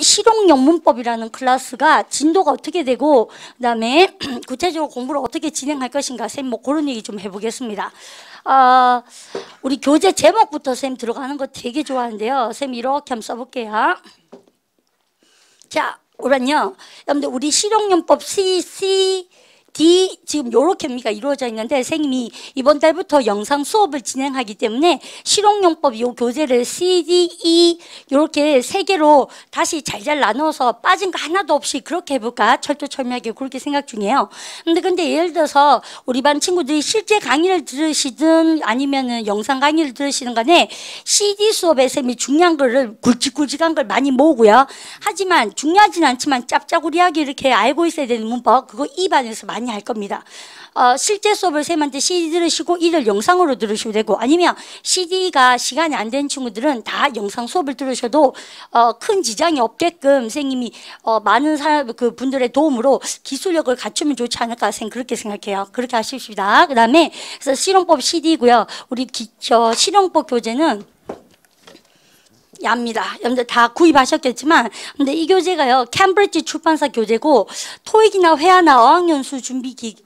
실용영문법이라는 클래스가 진도가 어떻게 되고 그다음에 구체적으로 공부를 어떻게 진행할 것인가 쌤 뭐 그런 얘기 좀 해보겠습니다. 우리 교재 제목부터 쌤 들어가는 거 되게 좋아하는데요. 쌤 이렇게 한번 써볼게요. 자, 우선요. 여러분들 우리 실용용법 D 지금 요렇게입니다. 이루어져 있는데 선생님이 이번 달부터 영상 수업을 진행하기 때문에 실용용법 요 교재를 C, D, E 요렇게 세 개로 다시 잘잘 나눠서 빠진 거 하나도 없이 그렇게 해볼까 철두철미하게 그렇게 생각 중이에요. 근데 예를 들어서 우리 반 친구들이 실제 강의를 들으시든 아니면은 영상 강의를 들으시든 간에 CD 수업에 선생님이 중요한 거를 굵직굵직한 걸 많이 모으고요. 하지만 중요하진 않지만 짭짜구리하게 이렇게 알고 있어야 되는 문법 그거 이 반에서 많이 할 겁니다. 실제 수업을 쌤한테 CD 들으시고 이를 영상으로 들으셔도 되고 아니면 CD가 시간이 안 되는 친구들은 다 영상 수업을 들으셔도 큰 지장이 없게끔 선생님이 많은 사람 그 분들의 도움으로 기술력을 갖추면 좋지 않을까 쌤 그렇게 생각해요. 그렇게 하십시다. 그다음에 그래서 실용법 CD고요. 우리 실용법 교재는 яб니다. 여러분들 다 구입하셨겠지만 근데 이 교재가요. 캠브리지 출판사 교재고 토익이나 회화나 어학연수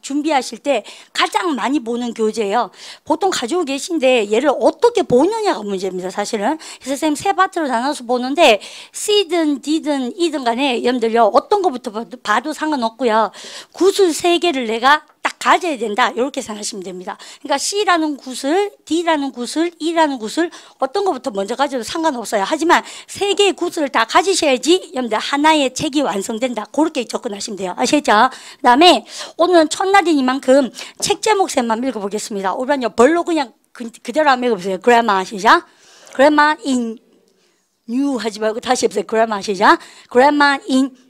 준비하실 때 가장 많이 보는 교재예요. 보통 가지고 계신데 얘를 어떻게 보느냐가 문제입니다. 사실은. 그래서 쌤 세 파트로 나눠서 보는데 C든 D든 E든 간에 여러분들요. 어떤 것부터 봐도 상관없고요. 구술 세 개를 내가 딱 가져야 된다. 이렇게 생각하시면 됩니다. 그러니까 C라는 구슬, D라는 구슬, E라는 구슬 어떤 것부터 먼저 가져도 상관없어요. 하지만 세 개의 구슬을 다 가지셔야지 여러분들 하나의 책이 완성된다. 그렇게 접근하시면 돼요. 아시겠죠? 그 다음에 오늘은 첫날이니만큼 책 제목 쌤만 읽어보겠습니다. 오늘은요 별로 그냥 그대로 한번 읽어보세요. Grammar 시작. Grammar in new 하지 말고 다시 해보세요. Grammar 시작. Grammar in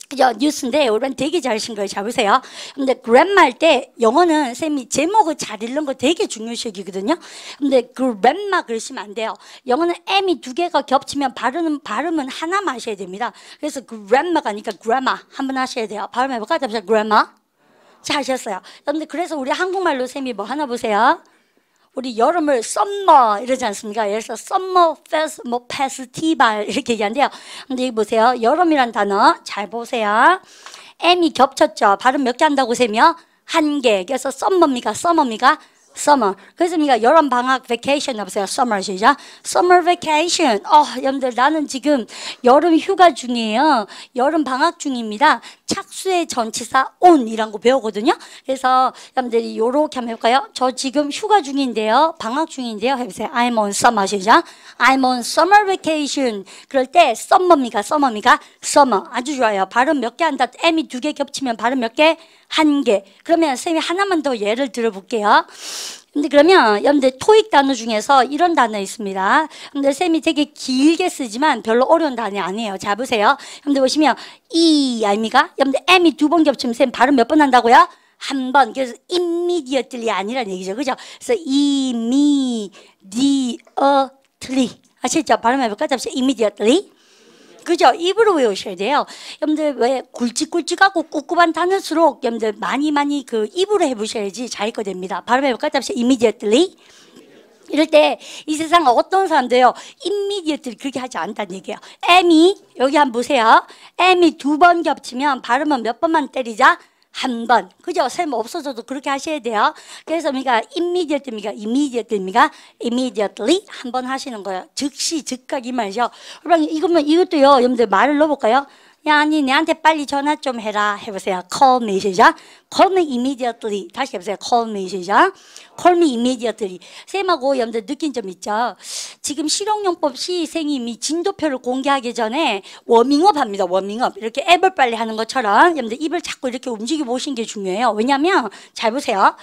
그죠? 뉴스인데 오늘 되게 잘하신 거예요. 잘 보세요. 근데 그래머 할 때 영어는 쌤이 제목을 잘 읽는 거 되게 중요시하거든요. 근데 그래머 그러시면 안 돼요. 영어는 M이 두 개가 겹치면 발음은 하나만 하셔야 됩니다. 그래서 그래머가 아니까 그래머 한번 하셔야 돼요. 발음해볼까? 잠시만 그래머. 잘 하셨어요. 근데 그래서 우리 한국말로 쌤이 뭐 하나 보세요. 우리 여름을 썸머 이러지 않습니까? 예를 들어서 썸머 페스티벌 이렇게 얘기한대요. 근데 여기 보세요. 여름이란 단어 잘 보세요. M이 겹쳤죠. 발음 몇 개 한다고 쌤이요? 한 개. 그래서 썸머입니까? summer. 그래서 우리가 여름 방학 vacation 해보세요. summer 시작. summer vacation. 여러분들 나는 지금 여름 휴가 중이에요. 여름 방학 중입니다. 착수의 전치사 on이란 거 배우거든요. 그래서 여러분들이 요렇게 한번 해볼까요? 저 지금 휴가 중인데요. 방학 중인데요. 해보세요. I'm on summer 시작. I'm on summer vacation. 그럴 때 summer. 아주 좋아요. 발음 몇 개 한다. M이 두 개 겹치면 발음 몇 개? 한 개. 그러면 쌤이 하나만 더 예를 들어볼게요. 근데 그러면 여러분들 토익 단어 중에서 이런 단어 있습니다. 근데 쌤이 되게 길게 쓰지만 별로 어려운 단어 아니에요. 잘 보세요. 여러분들 보시면 이 아닙니까? 여러분들 M이 두 번 겹치면 쌤 발음 몇 번 한다고요? 한 번. 그래서 immediately 아니란 얘기죠. 그죠? 그래서 immediately. 아시죠? 발음해볼까? 잠시 immediately. 그죠? 입으로 외우셔야 돼요. 여러분들 왜 굵직굵직하고 꿉꿉한 단어일수록 여러분들 많이 그 입으로 해보셔야지 잘 읽어됩니다. 발음해볼까요? 잠시 immediately. 이럴 때 이 세상 어떤 사람도요 immediately 그렇게 하지 않다는 얘기예요. M이 여기 한번 보세요. M이 두 번 겹치면 발음은 몇 번만 때리자? 한 번. 그죠? 쌤 없어져도 그렇게 하셔야 돼요. 그래서 우리가 immediately 한 번 하시는 거예요. 즉시, 즉각 이 말이죠. 그럼 이것도요, 여러분들 말을 넣어볼까요? 야, 아니, 내한테 빨리 전화 좀 해라. 해보세요. Call me, 시작. Call me immediately. 다시 해보세요. Call me, 시작. Call me immediately. 쌤하고 여러분들 느낀 점 있죠? 지금 실용용법 시생님이 진도표를 공개하기 전에 워밍업 합니다. 워밍업. 이렇게 앱을 빨리 하는 것처럼 여러분들 입을 자꾸 이렇게 움직여 보시는 게 중요해요. 왜냐면, 잘 보세요.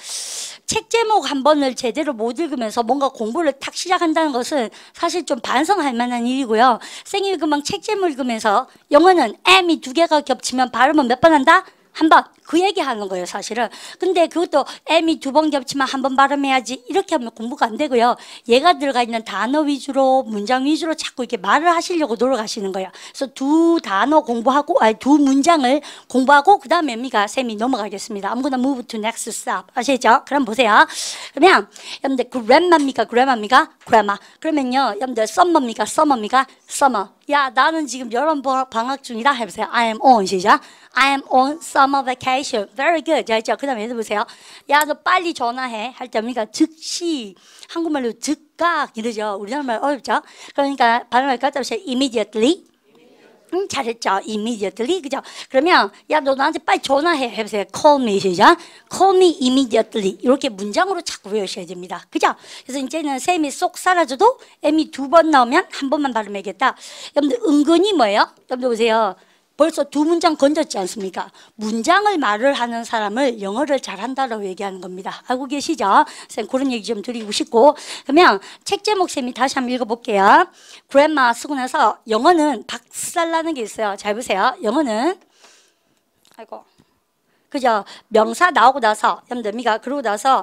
책 제목 한 번을 제대로 못 읽으면서 뭔가 공부를 탁 시작한다는 것은 사실 좀 반성할 만한 일이고요. 쌤이 금방 책 제목 읽으면서 영어는 M이 두 개가 겹치면 발음은 몇 번 한다? 한 번. 그 얘기 하는 거예요, 사실은. 근데 그것도 M이 두 번 겹치면 한 번 발음해야지. 이렇게 하면 공부가 안 되고요. 얘가 들어가 있는 단어 위주로, 문장 위주로 자꾸 이렇게 말을 하시려고 노력하시는 거예요. 그래서 두 문장을 공부하고, 그 다음에 쌤이 넘어가겠습니다. 아무거나 move to next step. 아시죠? 그럼 보세요. 그러면, 여러분들, 그래머입니까? 그래머입니까? 그래머. 그러면요, 여러분들, summer입니까? summer. 야, 나는 지금 여름 방학 중이다. 해보세요. I am on. 시작. I am on summer vacation. Very good. 자, 있죠. 그 다음에 해보세요. 야, 너 빨리 전화해. 할 때 우리가 즉시, 한국말로 즉각 이러죠. 우리나라 말 어렵죠. 그러니까 발음을 갖다 보세요. Immediately. 잘했죠. Immediately. 그죠? 그러면 야, 너 나한테 빨리 전화해. 해보세요. Call me. 시작. Call me immediately. 이렇게 문장으로 자꾸 외우셔야 됩니다. 그죠? 그래서 이제는 쌤이 쏙 사라져도 M이 2번 나오면 한 번만 발음해야겠다. 여러분들 은근히 뭐예요? 여러분들 보세요. 벌써 2문장 건졌지 않습니까? 문장을 말을 하는 사람을 영어를 잘한다라고 얘기하는 겁니다. 알고 계시죠? 쌤 그런 얘기 좀 드리고 싶고. 그러면 책 제목 쌤이 다시 한번 읽어볼게요. grandma 쓰고 나서 영어는 박살나는 게 있어요. 잘 보세요. 영어는 아이고 그죠? 명사 나오고 나서 여러분들 그러고 나서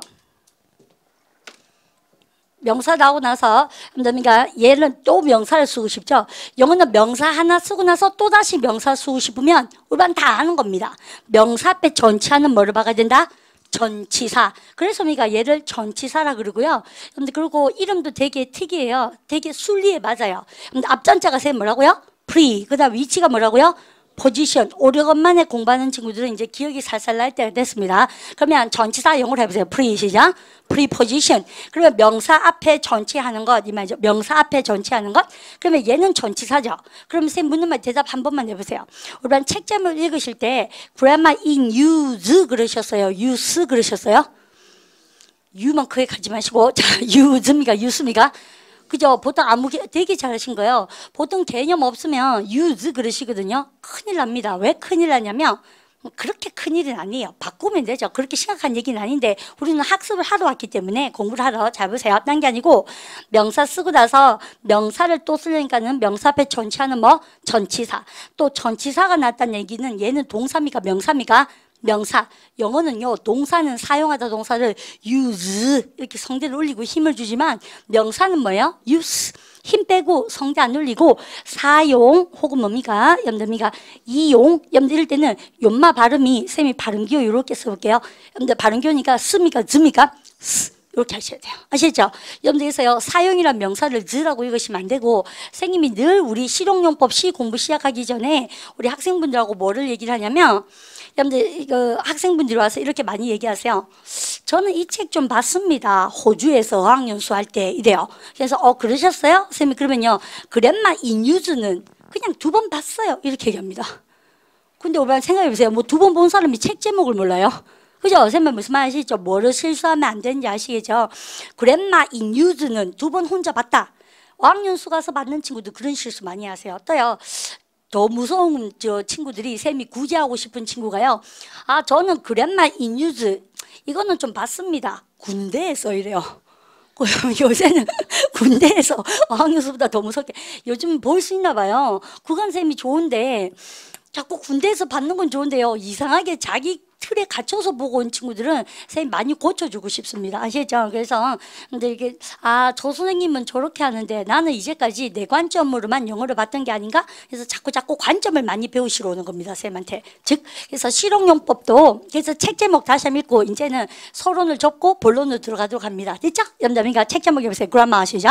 명사 나오고 나서 그러니까 얘는 또 명사를 쓰고 싶죠. 영어는 명사 하나 쓰고 나서 또다시 명사 쓰고 싶으면 우리반 다 아는 겁니다. 명사 앞에 전치하는 뭐를 박아야 된다? 전치사. 그래서 우리가 얘를 전치사라 그러고요. 그리고 이름도 되게 특이해요. 되게 순리에 맞아요. 앞전자가 쌤 뭐라고요? pre. 그다음 위치가 뭐라고요? 포지션. 오래간만에 공부하는 친구들은 이제 기억이 살살 날 때가 됐습니다. 그러면 전치사 영어로 해보세요. pre 시작. preposition. 그러면 명사 앞에 전치하는 것 이 말이죠. 명사 앞에 전치하는 것. 그러면 얘는 전치사죠. 그러면 쌤 묻는 말 대답 한 번만 해보세요. 우리는 책 제목 읽으실 때 grandma in use 그러셨어요. use 그러셨어요. u만 크게 가지 마시고 자 use입니까? use입니까? 그죠? 보통 되게 잘하신 거예요. 보통 개념 없으면 use 그러시거든요. 큰일 납니다. 왜 큰일 나냐면 그렇게 큰일은 아니에요. 바꾸면 되죠. 그렇게 심각한 얘기는 아닌데 우리는 학습을 하러 왔기 때문에 공부를 하러 잘 보세요. 딴 게 아니고 명사 쓰고 나서 명사를 또 쓰려니까는 명사 앞에 전치하는 뭐 전치사. 또 전치사가 났다는 얘기는 얘는 동사입니까? 명사입니까? 명사. 영어는요 동사는 사용하다 동사를 use 이렇게 성대를 올리고 힘을 주지만 명사는 뭐예요? use 힘 빼고 성대 안 올리고 사용 혹은 뭡니까? 여러분들 이용 여러분들 이럴 때는 연마 발음이 쌤이 발음기호 이렇게 써볼게요. 여러분들 발음기호니까 습니까? 즈입니까? 스 이렇게 하셔야 돼요. 아시죠? 여러분들께서요 사용이란 명사를 즈라고 읽으시면 안 되고 선생님이 늘 우리 실용용법 시 공부 시작하기 전에 우리 학생분들하고 뭐를 얘기를 하냐면 여러분들 이거 학생분들이 와서 이렇게 많이 얘기하세요. 저는 이 책 좀 봤습니다. 호주에서 어학연수 할 때 이래요. 그래서 그러셨어요? 선생님이 그러면요. 그랜마 인유즈는 그냥 2번 봤어요. 이렇게 얘기합니다. 근데 오늘 생각해보세요. 뭐 2번 본 사람이 책 제목을 몰라요? 그죠? 선생님 무슨 말 아시죠? 뭐를 실수하면 안 되는지 아시겠죠? 그랜마 인유즈는 2번 혼자 봤다. 어학연수 가서 받는 친구들 그런 실수 많이 하세요. 또요. 더 무서운 친구들이 쌤이 구제하고 싶은 친구가요. 아 저는 그랜마 인유즈 이거는 좀 봤습니다. 군대에서 이래요. 요새는 군대에서 어학연수보다 더 무섭게 요즘 볼 수 있나 봐요. 국어쌤이 좋은데 자꾸 군대에서 받는 건 좋은데요. 이상하게 자기 틀에 갇혀서 보고 온 친구들은 선생님 많이 고쳐주고 싶습니다. 아시죠? 그래서 근데 이게 저 선생님은 저렇게 하는데 나는 이제까지 내 관점으로만 영어를 봤던 게 아닌가? 그래서 자꾸 관점을 많이 배우시러 오는 겁니다. 쌤한테. 즉 그래서 실용용법도 그래서 책 제목 다시 한번 읽고 이제는 서론을 접고 본론으로 들어가도록 합니다. 됐죠? 여러분들 책 제목 해보세요. grammar 아시죠?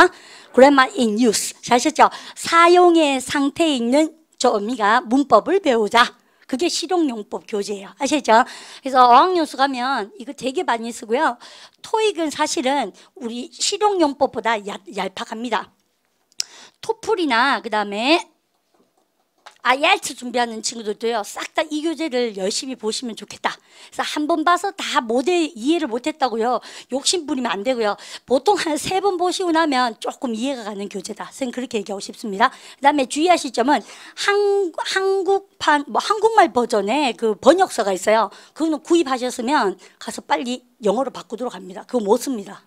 grammar in use. 아셨죠? 사용의 상태에 있는 저 의미가 문법을 배우자. 그게 실용용법 교재예요. 아시죠? 그래서 어학연수 가면 이거 되게 많이 쓰고요. 토익은 사실은 우리 실용용법보다 얄팍합니다. 토플이나 그다음에 IELTS 준비하는 친구들도요. 싹 다 이 교재를 열심히 보시면 좋겠다. 그래서 한 번 봐서 다 이해를 못했다고요. 욕심 부리면 안 되고요. 보통 한 3번 보시고 나면 조금 이해가 가는 교재다. 선생님 그렇게 얘기하고 싶습니다. 그다음에 주의하실 점은 한국말 버전의 그 번역서가 있어요. 그거는 구입하셨으면 가서 빨리 영어로 바꾸도록 합니다. 그거 못 씁니다.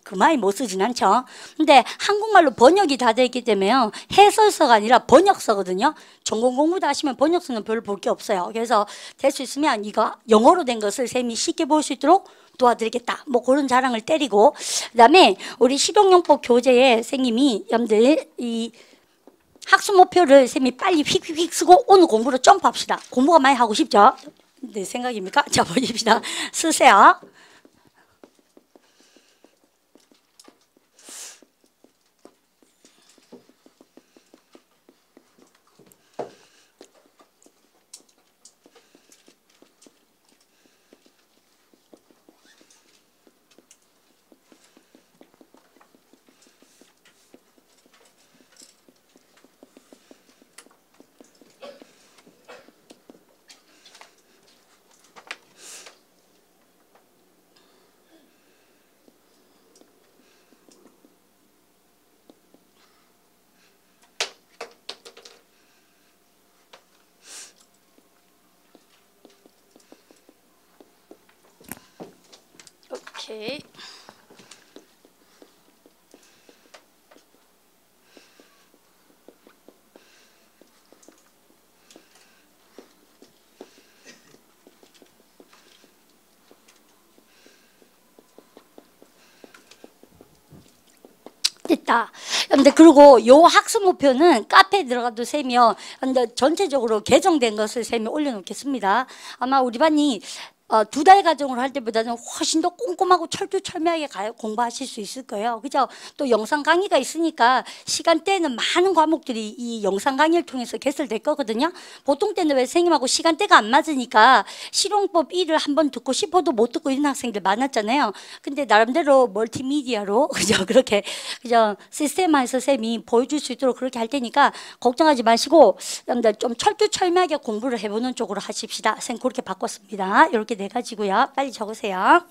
그 많이 못 쓰진 않죠. 근데 한국말로 번역이 다 되어 있기 때문에요. 해설서가 아니라 번역서거든요. 전공 공부도 하시면 번역서는 별로 볼 게 없어요. 그래서 될 수 있으면 이거 영어로 된 것을 쌤이 쉽게 볼 수 있도록 도와드리겠다. 그런 자랑을 때리고 그다음에 우리 실용용법 교재에 선생님이 여러분들 이 학습 목표를 쌤이 빨리 휙휙휙 쓰고 오늘 공부로 점프합시다. 공부가 많이 하고 싶죠? 내 생각입니까? 자 보십시다. 쓰세요. 오케이. 됐다. 근데 그리고 요 학습 목표는 카페에 들어가도 셈이요. 근데 전체적으로 개정된 것을 셈이 올려놓겠습니다. 아마 우리 반이 2달 과정으로 할 때보다는 훨씬 더 꼼꼼하고 철두철미하게 공부하실 수 있을 거예요. 그죠? 또 영상 강의가 있으니까 시간대에는 많은 과목들이 이 영상 강의를 통해서 개설될 거거든요. 보통 때는 왜 선생님하고 시간대가 안 맞으니까 실용법 1을 한번 듣고 싶어도 못 듣고 있는 학생들 많았잖아요. 근데 나름대로 멀티미디어로 그죠? 그렇게 그죠? 시스템화해서 쌤이 보여줄 수 있도록 그렇게 할 테니까 걱정하지 마시고 여러분들 좀 철두철미하게 공부를 해보는 쪽으로 하십시다. 쌤 그렇게 바꿨습니다. 이렇게 네 가지고요. 빨리 적으세요.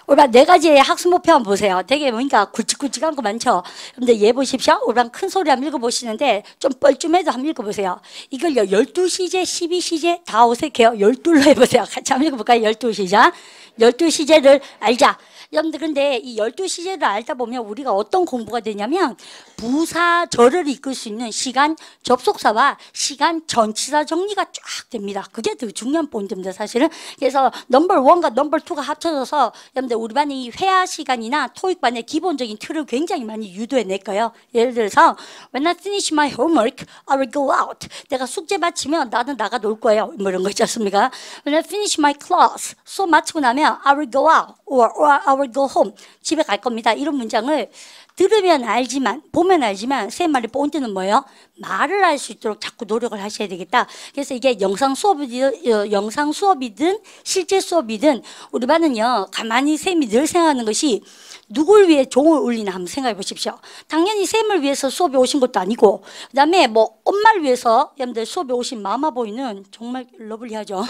올반 네 가지의 학습 목표 한번 보세요. 되게 뭔가 굵직굵직한 거 많죠. 근데 얘 보십시오. 올반 큰 소리 한번 읽어보시는데 좀 뻘쭘해도 한번 읽어보세요. 이걸요 12시제, 12시제 다 어색해요. 12로 해보세요. 같이 한번 읽어볼까요? 12시제. 12시제를 알자. 여러분들 근데 이 12시제를 알다 보면 우리가 어떤 공부가 되냐면 부사절을 이끌 수 있는 시간 접속사와 시간 전치사 정리가 쫙 됩니다. 그게 더 중요한 포인트입니다. 사실은. 그래서 넘버 1과 넘버 2가 합쳐져서 여러분들 우리 반이 회화 시간이나 토익 반의 기본적인 틀을 굉장히 많이 유도해낼 거예요. 예를 들어서 When I finish my homework, I will go out. 내가 숙제 마치면 나는 나가 놀 거예요. 뭐 이런 거 있지 않습니까? When I finish my class, 수업 마치고 나면 I will go out or I will go home. 집에 갈 겁니다. 이런 문장을 들으면 알지만 보면 알지만 쌤 말의 포인트는 뭐예요? 말을 할 수 있도록 자꾸 노력을 하셔야 되겠다. 그래서 이게 영상 수업이든 실제 수업이든 우리 반은요 가만히 쌤이 늘 생각하는 것이 누굴 위해 종을 울리나 한번 생각해 보십시오. 당연히 쌤을 위해서 수업에 오신 것도 아니고 그다음에 뭐 엄마를 위해서 여러분들 수업에 오신 마마보이는 정말 러블리하죠.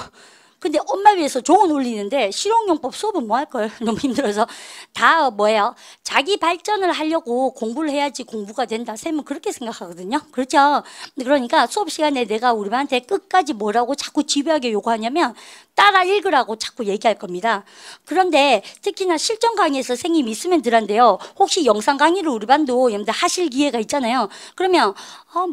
근데 엄마 위해서 종은 울리는데 실용용법 수업은 뭐 할 걸? 너무 힘들어서 다 뭐예요? 자기 발전을 하려고 공부를 해야지 공부가 된다. 쌤은 그렇게 생각하거든요. 그렇죠? 그러니까 수업 시간에 내가 우리 반한테 끝까지 뭐라고 자꾸 집요하게 요구하냐면 따라 읽으라고 자꾸 얘기할 겁니다. 그런데 특히나 실전 강의에서 선생님이 있으면 들한데요. 혹시 영상 강의를 우리 반도 여러분들 하실 기회가 있잖아요. 그러면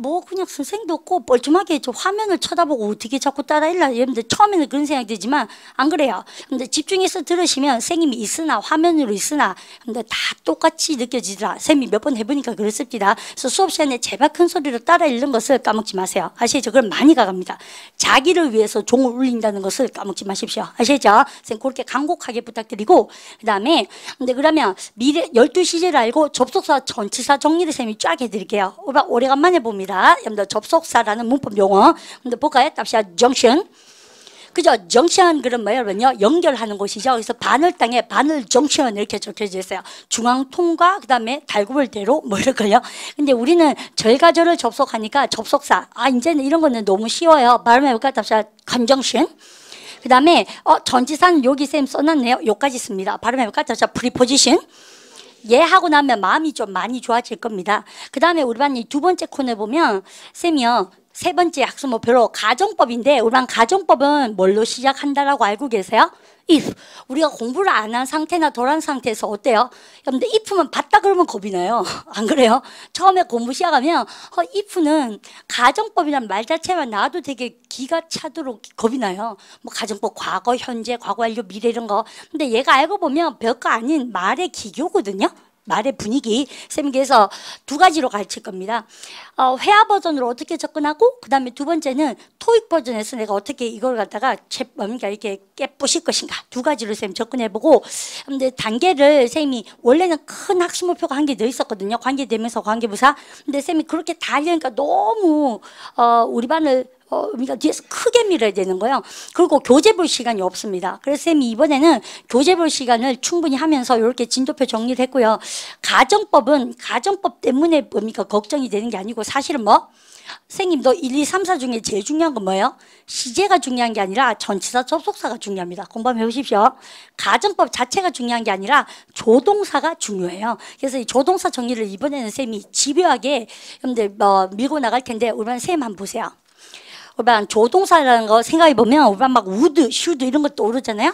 뭐 그냥 선생님도 없고 뻘쭘하게 저 화면을 쳐다보고 어떻게 자꾸 따라 읽나. 여러분들 처음에는 그런 생각이 되지만 안 그래요. 근데 집중해서 들으시면 선생님이 있으나 화면으로 있으나 근데 다 똑같이 느껴지더라. 선생님이 몇 번 해보니까 그렇습니다. 그래서 수업 시간에 제발 큰 소리로 따라 읽는 것을 까먹지 마세요. 아시죠? 그럼 많이 가갑니다. 자기를 위해서 종을 울린다는 것을 까먹지 마십시오. 아시죠? 선생님 그렇게 간곡하게 부탁드리고 그 다음에 근데 그러면 미래 12시제를 알고 접속사 전치사 정리를 선생님이 쫙 해드릴게요. 오래간만에 봅니다. 여러분들 접속사라는 문법 용어. 근데 볼까요? 답시야 junction. 그죠? 정션 그런 뭐예요? 여러분요? 연결하는 곳이죠. 그래서 바늘 땅에 바늘 정션 이렇게 적혀져 있어요. 중앙통과 그다음에 달구벌대로 뭐 이럴걸요. 근데 우리는 절과 절을 접속하니까 접속사. 이제는 이런 거는 너무 쉬워요. 발음해볼까? 답시야 conjunction. 그 다음에 전치사는 여기 쌤 써놨네요. 여기까지 있습니다. 발음해볼까? 답시야 preposition. 얘 하고 나면 마음이 좀 많이 좋아질 겁니다. 그 다음에 우리 반이 두 번째 코너에 보면 쌤이요. 세 번째 학습 목표로 가정법인데 우리 반 가정법은 뭘로 시작한다라고 알고 계세요? if. 우리가 공부를 안 한 상태나 덜 한 상태에서 어때요? 여러분들 if만 봤다 그러면 겁이 나요. 안 그래요? 처음에 공부 시작하면 if는 가정법이란 말 자체만 나와도 되게 기가 차도록 겁이 나요. 뭐 가정법 과거, 현재, 과거 완료, 미래 이런 거. 근데 얘가 알고 보면 별거 아닌 말의 기교거든요. 말의 분위기. 쌤이 그래서 두 가지로 가르칠 겁니다. 회화 버전으로 어떻게 접근하고 그 다음에 두 번째는 토익 버전에서 내가 어떻게 이걸 갖다가 뭔가 이렇게 깨부실 것인가 두 가지로 쌤 접근해보고 근데 단계를 쌤이 원래는 큰 학습 목표가 한 개 더 있었거든요. 관계되면서 관계부사. 근데 쌤이 그렇게 다 하려니까 너무 우리 반을 그러니까 뒤에서 크게 밀어야 되는 거예요. 그리고 교재 볼 시간이 없습니다. 그래서 쌤이 이번에는 교재 볼 시간을 충분히 하면서 이렇게 진도표 정리를 했고요. 가정법은 가정법 때문에 뭡니까 걱정이 되는 게 아니고 사실은 뭐 선생님 너 1, 2, 3, 4 중에 제일 중요한 건 뭐예요? 시제가 중요한 게 아니라 전치사 접속사가 중요합니다. 공부 한번 해보십시오. 가정법 자체가 중요한 게 아니라 조동사가 중요해요. 그래서 이 조동사 정리를 이번에는 쌤이 집요하게 여러분들 밀고 나갈 텐데 우리 반 쌤 한번 보세요. 우리 반 조동사라는 거 생각해 보면 우리 반 막 would, should 이런 것도 오르잖아요.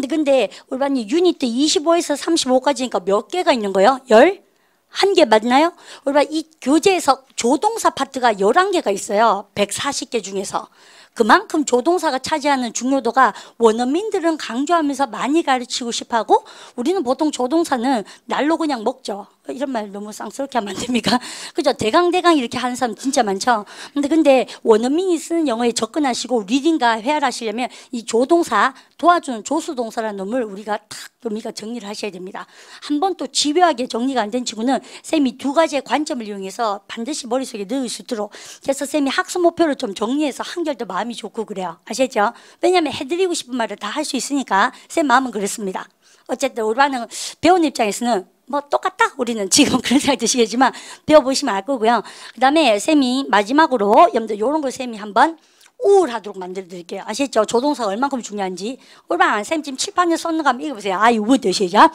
근데 우리 반이 유니트 25에서 35까지니까 몇 개가 있는 거예요? 11개 맞나요? 우리 반 이 교재에서 조동사 파트가 11개가 있어요. 140개 중에서. 그만큼 조동사가 차지하는 중요도가 원어민들은 강조하면서 많이 가르치고 싶어하고 우리는 보통 조동사는 날로 그냥 먹죠. 이런 말 너무 쌍스럽게 하면 안 됩니까? 그죠? 대강 이렇게 하는 사람 진짜 많죠. 근데 원어민이 쓰는 영어에 접근하시고 리딩과 회화를 하시려면 이 조동사 도와주는 조수동사라는 놈을 우리가 우리가 정리를 하셔야 됩니다. 한 번 또 집요하게 정리가 안 된 친구는 쌤이 두 가지의 관점을 이용해서 반드시 머릿속에 넣을 수 있도록 그래서 쌤이 학습 목표를 좀 정리해서 한결 더 마음이 좋고 그래요. 아시죠? 왜냐하면 해드리고 싶은 말을 다 할 수 있으니까 쌤 마음은 그렇습니다. 어쨌든 우리 반은 배운 입장에서는 뭐 똑같다 우리는 지금 그런 생각 드시겠지만 배워보시면 알 거고요. 그 다음에 쌤이 마지막으로 여러분들 이런 걸 쌤이 한번 우울하도록 만들어 드릴게요. 아시죠? 조동사가 얼만큼 중요한지. 올바른 쌤 지금 칠판에 썼는 거 한번 읽어보세요. I would 시작.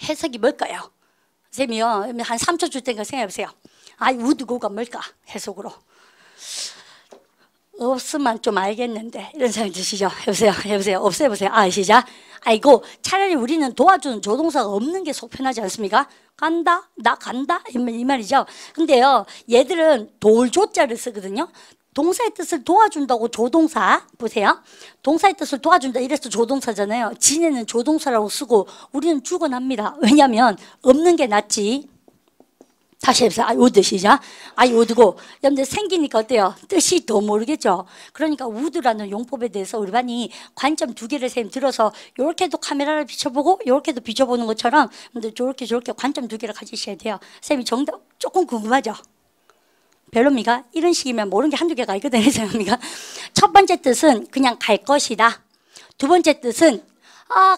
해석이 뭘까요? 쌤이요 한 3초 줄 테니까 생각해보세요. I would go가 뭘까? 해석으로. 없으면 좀 알겠는데 이런 생각 드시죠? 해보세요. 없애보세요. 시작. 아이고 차라리 우리는 도와주는 조동사가 없는 게 속 편하지 않습니까? 간다? 나 간다? 이 말이죠. 근데요 얘들은 돌조자를 쓰거든요. 동사의 뜻을 도와준다고 조동사 보세요. 동사의 뜻을 도와준다 이래서 조동사잖아요. 지네는 조동사라고 쓰고 우리는 죽어납니다. 왜냐하면 없는 게 낫지. 다시 해보세요. would 시작. would고 여러분들 생기니까 어때요? 뜻이 더 모르겠죠. 그러니까 would라는 용법에 대해서 우리 반이 관점 두 개를 쌤 들어서 이렇게도 카메라를 비춰보고 이렇게도 비춰보는 것처럼 근데 저렇게 관점 두 개를 가지셔야 돼요. 쌤이 정답 조금 궁금하죠? 별로입니까? 이런 식이면 모르는 게 한두 개가 있거든요. 생각합니까? 첫 번째 뜻은 그냥 갈 것이다. 두 번째 뜻은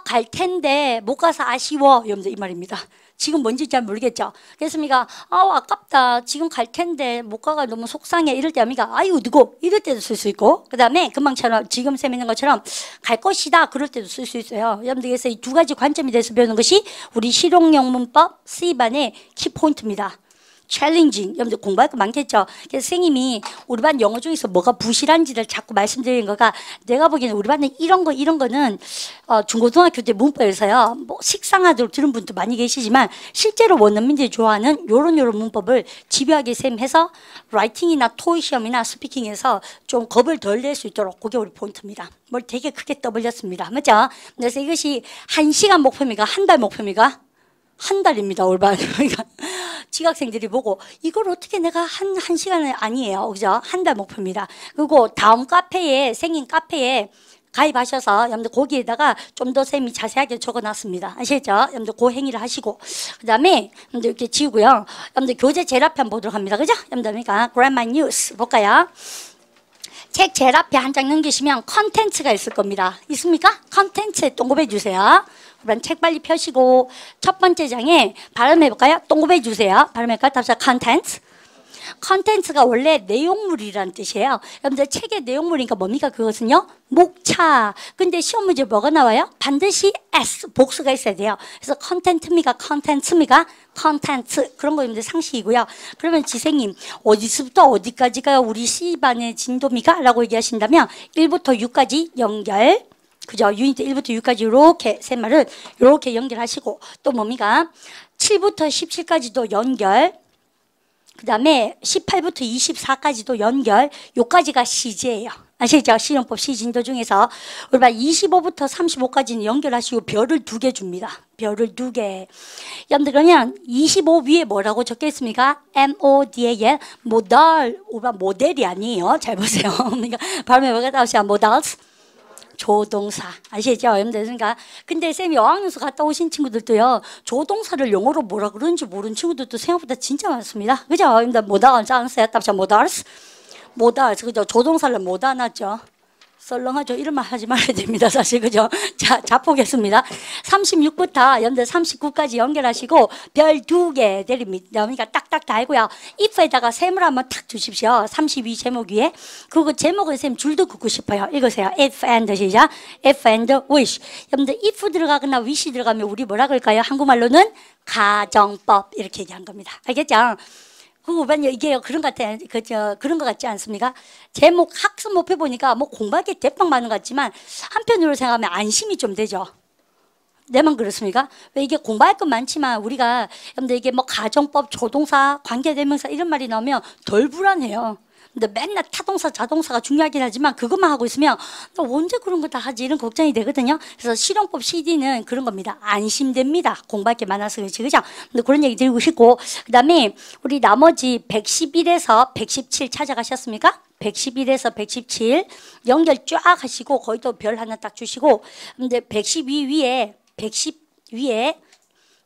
갈 텐데 못 가서 아쉬워. 여러분들 이 말입니다. 지금 뭔지 잘 모르겠죠. 그렇습니까? 아깝다. 지금 갈 텐데 못 가가 너무 속상해. 이럴 때 합니까? 아유 누구 이럴 때도 쓸 수 있고 그 다음에 금방처럼 지금 쌤 있는 것처럼 갈 것이다. 그럴 때도 쓸 수 있어요. 여러분들 그래서 이 두 가지 관점에 대해서 배우는 것이 우리 실용용 문법 C반의 키포인트입니다. 챌린징. 여러분들 공부할 거 많겠죠. 그래서 선생님이 우리 반 영어 중에서 뭐가 부실한지를 자꾸 말씀드리는 거가 내가 보기에는 우리 반은 이런 거는 중고등학교 때 문법에서요. 뭐 식상하도록 들은 분도 많이 계시지만 실제로 원어민들이 좋아하는 요런 문법을 집요하게 쌤해서 라이팅이나 토익 시험이나 스피킹에서 좀 겁을 덜 낼 수 있도록 그게 우리 포인트입니다. 뭘 되게 크게 떠벌렸습니다. 맞죠? 그래서 이것이 1시간 목표입니까? 한 달 목표입니까? 한 달입니다. 올반. 그러니까 지각생들이 보고 이걸 어떻게 내가 한 시간은 아니에요. 그죠? 한 달 목표입니다. 그리고 다음 카페에 생긴 카페에 가입하셔서 여러분들 거기에다가 좀 더 쌤이 자세하게 적어놨습니다. 아시겠죠? 여러분들 그 행위를 하시고 그 다음에 여러분들 이렇게 지우고요. 여러분들 교재 제일 앞에 한번 보도록 합니다. 그죠? 여러분들 그러니까 Grammar News 볼까요? 책 제일 앞에 한 장 넘기시면 컨텐츠가 있을 겁니다. 있습니까? 컨텐츠에 동그래 주세요. 그럼 책 빨리 펴시고 첫 번째 장에 발음해볼까요? 동그래 주세요. 발음해볼까요? 답사 컨텐츠. 컨텐츠가 원래 내용물이라는 뜻이에요. 여러분들 책의 내용물이니까 뭡니까? 그것은요? 목차. 근데 시험 문제 뭐가 나와요? 반드시 S, 복수가 있어야 돼요. 그래서 컨텐츠입니까? 컨텐츠입니까? 컨텐츠. 그런 거 여러분들 상식이고요. 그러면 지생님 어디서부터 어디까지가 우리 C반의 진도입니까? 라고 얘기하신다면 1부터 6까지 연결. 그죠? 유니트 1부터 6까지 이렇게 세 말은 이렇게 연결하시고 또 뭡니까? 7부터 17까지도 연결. 그 다음에 18부터 24까지도 연결. 요까지가 시제예요. 아시죠? 실용법 시진도 중에서 우리 봐 25부터 35까지는 연결하시고 별을 2개 줍니다. 별을 2개. 여러분들 그러면 25 위에 뭐라고 적혀 있습니까? MODAL 모델. 모델이 아니에요. 잘 보세요. 그러니까 발음해 보겠다 하시면 모델스. 조동사. 아시죠? 여러분들 그러니까 근데 쌤이 어학연수 갔다 오신 친구들도요. 조동사를 영어로 뭐라 그러는지 모르는 친구들도 생각보다 진짜 많습니다. 그죠? 여러분들 모델 짱스야 답자 모델스. 뭐다, 그죠? 조동사를 못 안았죠. 썰렁하죠. 이런 말 하지 말아야 됩니다. 사실, 그죠? 자, 자포겠습니다. 36부터 여러분들 39까지 연결하시고 별 2개 내립니다. 그러니까 딱딱 다 알고요. if에다가 셈을 한번 탁 주십시오. 32 제목 위에. 그거 제목을 쌤 줄도 긋고 싶어요. 읽으세요. if and 시작. if and wish. 여러분들 if 들어가거나 wish 들어가면 우리 뭐라 그럴까요? 한국말로는 가정법 이렇게 얘기한 겁니다. 알겠죠? 그거만요 이게 그런 것 같아, 그런 것 같지 않습니까? 제목 학습 목표 보니까 뭐 공부할 게 대빵 많은 것 같지만 한편으로 생각하면 안심이 좀 되죠. 내만 그렇습니까? 왜 이게 공부할 건 많지만 우리가 여러분들 이게 뭐 가정법, 조동사, 관계대명사 이런 말이 나오면 덜 불안해요. 근데 맨날 타동사, 자동사가 중요하긴 하지만 그것만 하고 있으면 나 언제 그런 거 다 하지 이런 걱정이 되거든요. 그래서 실용법 CD는 그런 겁니다. 안심됩니다. 공부할 게 많아서 그렇지, 그죠? 근데 그런 얘기 드리고 싶고, 그 다음에 우리 나머지 111에서 117 찾아가셨습니까? 111에서 117 연결 쫙 하시고 거의 또 별 하나 딱 주시고, 근데 112 위에 110 위에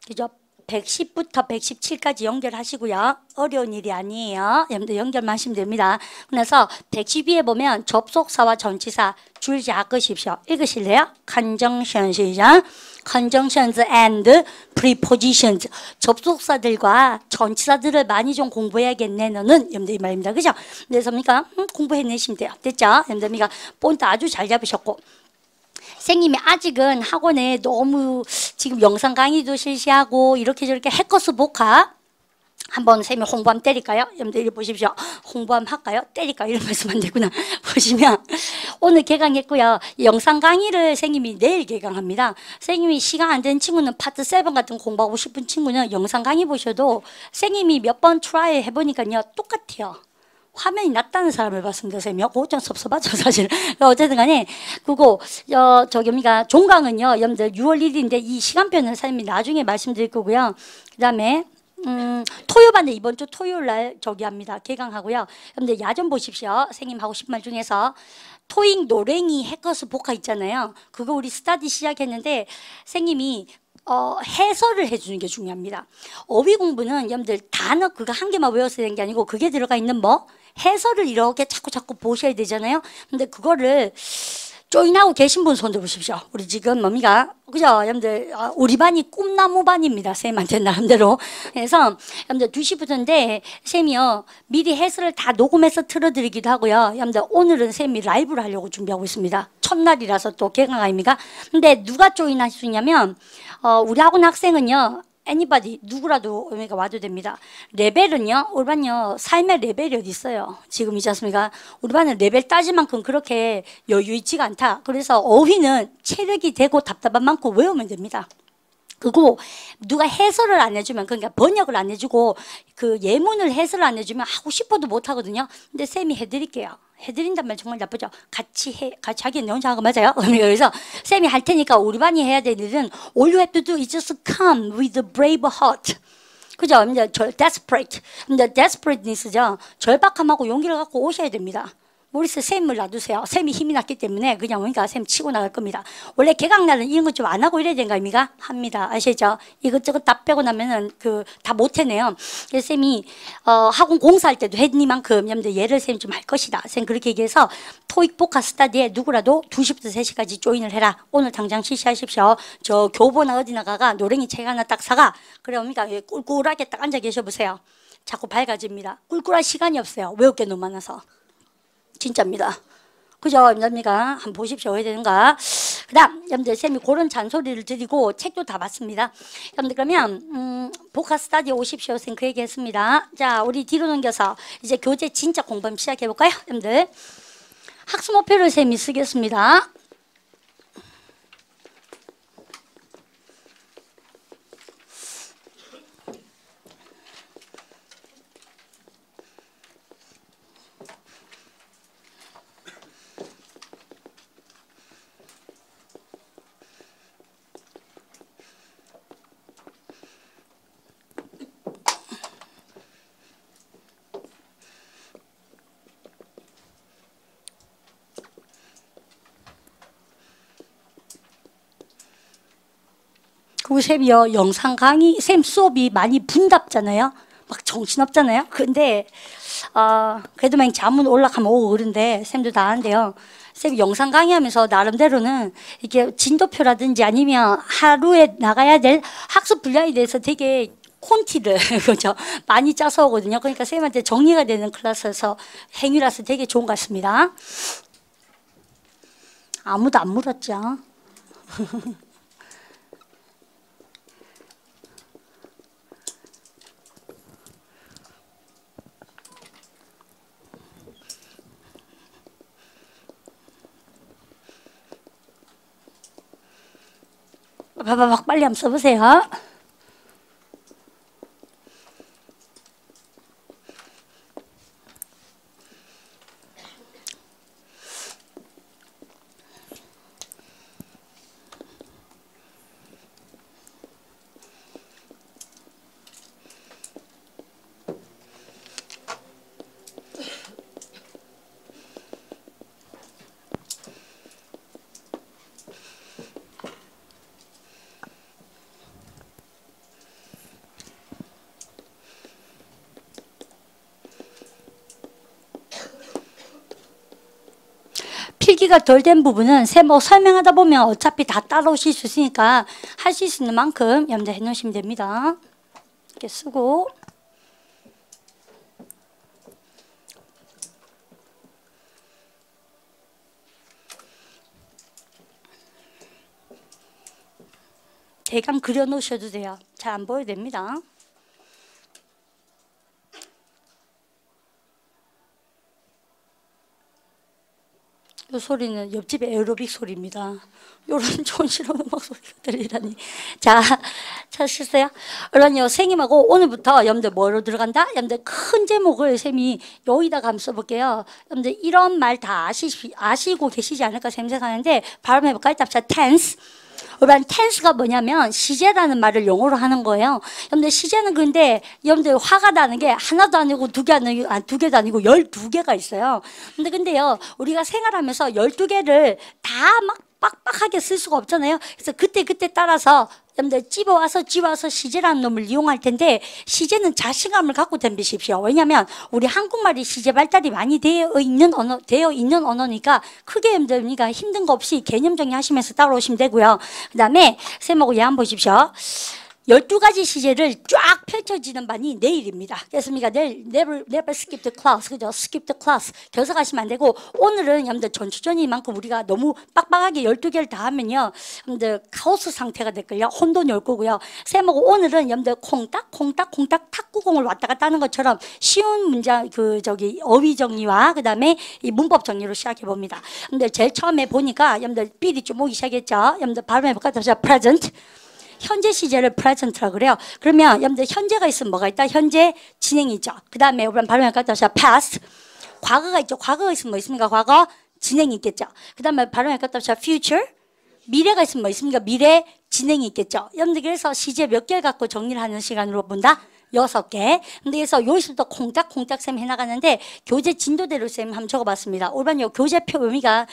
그죠? 110부터 117까지 연결하시고요. 어려운 일이 아니에요. 여러분들 연결만 하시면 됩니다. 그래서 112에 보면 접속사와 전치사 줄 잡으십시오. 읽으실래요? conjunction 시작. conjunctions and prepositions. 접속사들과 전치사들을 많이 좀 공부해야겠네 너는. 여러분들 이 말입니다. 그죠? 그래서 공부해내시면 돼요. 됐죠? 여러분들 본트 아주 잘 잡으셨고, 선생님이 아직은 학원에 너무 지금 영상 강의도 실시하고 이렇게 저렇게 해커스 복합 한번 선생님이 홍보함 때릴까요? 여러분들 이리 보십시오. 홍보함 할까요? 때릴까요? 이런 말씀 안 되구나. 보시면 오늘 개강했고요. 영상 강의를 선생님이 내일 개강합니다. 선생님이 시간 안 되는 친구는 파트 7 같은 거 공부하고 싶은 친구는 영상 강의 보셔도 선생님이 몇 번 트라이 해보니까요 똑같아요. 화면이 낮다는 사람을 봤습니다, 쌤이요. 그거 좀 섭섭하죠, 사실. 어쨌든 간에, 그거, 종강은요, 여러분들 6월 1일인데 이 시간표는 선생님이 나중에 말씀드릴 거고요. 그 다음에, 토요반에 이번 주 토요일 날 합니다. 개강하고요. 여러분들 야전 보십시오. 선생님 하고 싶은 말 중에서. 토익 노랭이 해커스 복화 있잖아요. 그거 우리 스타디 시작했는데, 선생님이 해설을 해주는 게 중요합니다. 어휘 공부는 여러분들 단어 그거 한 개만 외웠어야 되는 게 아니고 그게 들어가 있는 해설을 이렇게 자꾸 보셔야 되잖아요. 근데 그거를 조인하고 계신 분 손 들어보십시오. 우리 지금 그죠? 여러분들 우리 반이 꿈나무 반입니다. 쌤한테 나름대로. 그래서 여러분들 2시부터인데 쌤이요 미리 해설을 다 녹음해서 틀어드리기도 하고요. 여러분들 오늘은 쌤이 라이브를 하려고 준비하고 있습니다. 첫날이라서 또 개강 아닙니까? 근데 누가 조인할 수 있냐면 우리 학원 학생은요. anybody 누구라도 와도 됩니다. 레벨은요 우리 반요 삶의 레벨이 어디 있어요. 지금 있지 않습니까? 우리 반은 레벨 따질 만큼 그렇게 여유 있지가 않다. 그래서 어휘는 체력이 되고 답답한 만큼 외우면 됩니다. 그리고 누가 해설을 안 해주면, 그러니까 번역을 안 해주고 그 예문을 해설을 안 해주면 하고 싶어도 못 하거든요. 근데 쌤이 해드릴게요. 해드린단 말 정말 나쁘죠. 같이 하기엔 혼자 하고 맞아요. 그래서 쌤이 할 테니까 우리 반이 해야 될 일은 all you have to do is just come with a brave heart. 그죠? 이제 desperate. 근데 desperateness죠. 절박함하고 용기를 갖고 오셔야 됩니다. 모리스 쌤을 놔두세요. 쌤이 힘이 났기 때문에 그냥 그러니까 쌤 치고 나갈 겁니다. 원래 개강날은 이런 것 좀 안 하고 이래야 되는 거 아닙니까? 합니다. 아시죠? 이것저것 다 빼고 나면은 다 못해내요. 그래서 쌤이 학원 공사할 때도 했니만큼 여러분들 얘를 쌤이 좀 할 것이다. 쌤 그렇게 얘기해서 토익 복화 스타디에 누구라도 2시부터 3시까지 조인을 해라. 오늘 당장 실시하십시오. 저 교보나 어디나 가가 노랭이 책 하나 딱 사가. 그래 뭡니까? 꿀꿀하게 딱 앉아 계셔 보세요. 자꾸 밝아집니다. 꿀꿀할 시간이 없어요. 외울 게 너무 많아서. 진짜입니다. 그죠? 여러분들 한번 보십시오. 왜 되는가? 그 다음, 여러분들 쌤이 그런 잔소리를 드리고 책도 다 봤습니다. 여러분들 그러면, 복화 스타디 오십시오. 쌤 그 얘기 했습니다. 자, 우리 뒤로 넘겨서 이제 교재 진짜 공부 시작해볼까요? 여러분들. 학습 목표를 쌤이 쓰겠습니다. 그리고 쌤이요 영상 강의 쌤 수업이 많이 분답잖아요. 막 정신없잖아요. 근데 그래도 막 자문 올라가면 오고 그런데 쌤도 다 하는데요. 쌤 영상 강의하면서 나름대로는 이게 진도표라든지 아니면 하루에 나가야 될 학습 분야에 대해서 되게 콘티를 그죠 많이 짜서 오거든요. 그러니까 쌤한테 정리가 되는 클래스에서 행위라서 되게 좋은 것 같습니다. 아무도 안 물었죠. 바바박 빨리 한번 써보세요. 필기가 덜 된 부분은 뭐 설명하다 보면 어차피 다 따라오실 수 있으니까 하실 수 있는 만큼 염두해 놓으시면 됩니다. 이렇게 쓰고 대강 그려 놓으셔도 돼요. 잘 안 보여도 됩니다. 이 소리는 옆집의 에어로빅 소리입니다. 요런 좋은 실험음악 소리가 들리다니. 자, 찾으셨어요? 그러면요, 선생님하고 오늘부터 여러분들 뭐로 들어간다? 여러분들 큰 제목을 쌤이 여기다가 한번 써볼게요. 여러분들 이런 말 다 아시고 계시지 않을까 생각하는데 발음 해볼까요? 자, tense. 그러면 tense가 뭐냐면 시제라는 말을 영어로 하는 거예요. 여러분들 시제는 근데 여러분들 화가 나는 게 하나도 아니고 두 개도 아니고 12개가 있어요. 근데요, 우리가 생활하면서 12개를 다 막 빡빡하게 쓸 수가 없잖아요. 그래서 그때 따라서 여러분들 집어와서 시제라는 놈을 이용할 텐데 시제는 자신감을 갖고 덤비십시오. 왜냐하면 우리 한국말이 시제 발달이 많이 되어 있는 언어니까 크게 여러분들 힘든 거 없이 개념 정리하시면서 따라오시면 되고요. 그 다음에 쌤하고 얘 한번 보십시오. 12가지 시제를 쫙 펼쳐지는 반이 내일입니다. 그렇습니까? 내일 never skip the class. 그죠? skip the class. 결석하시면 안 되고 오늘은 여러분들 전주전이만큼 우리가 너무 빡빡하게 12개를 다 하면요. 여러분들 카오스 상태가 될걸요. 혼돈이 올 거고요. 쌤하고 오늘은 여러분들 콩딱 탁구공을 왔다 갔다 하는 것처럼 쉬운 문장 어휘 정리와 그다음에 이 문법 정리로 시작해 봅니다. 여러분들 제일 처음에 보니까 여러분들 삘이 좀 오기 시작했죠. 여러분들 발음해 볼까요? present. 현재 시제를 present라고 그래요. 그러면 여러분들 현재가 있으면 뭐가 있다? 현재 진행이 있죠. 그 다음에 우리 발음할까요? past. 과거가 있죠. 과거가 있으면 뭐 있습니까? 과거 진행이 있겠죠. 그 다음에 발음할까요? future. 미래가 있으면 뭐 있습니까? 미래 진행이 있겠죠. 여러분들 그래서 시제 몇 개를 갖고 정리를 하는 시간으로 본다? 6개. 근데 그래서 여기서부터 콩닥콩닥 쌤 해나가는데 교재 진도대로 쌤 한번 적어봤습니다. 올반요 교재표 의미가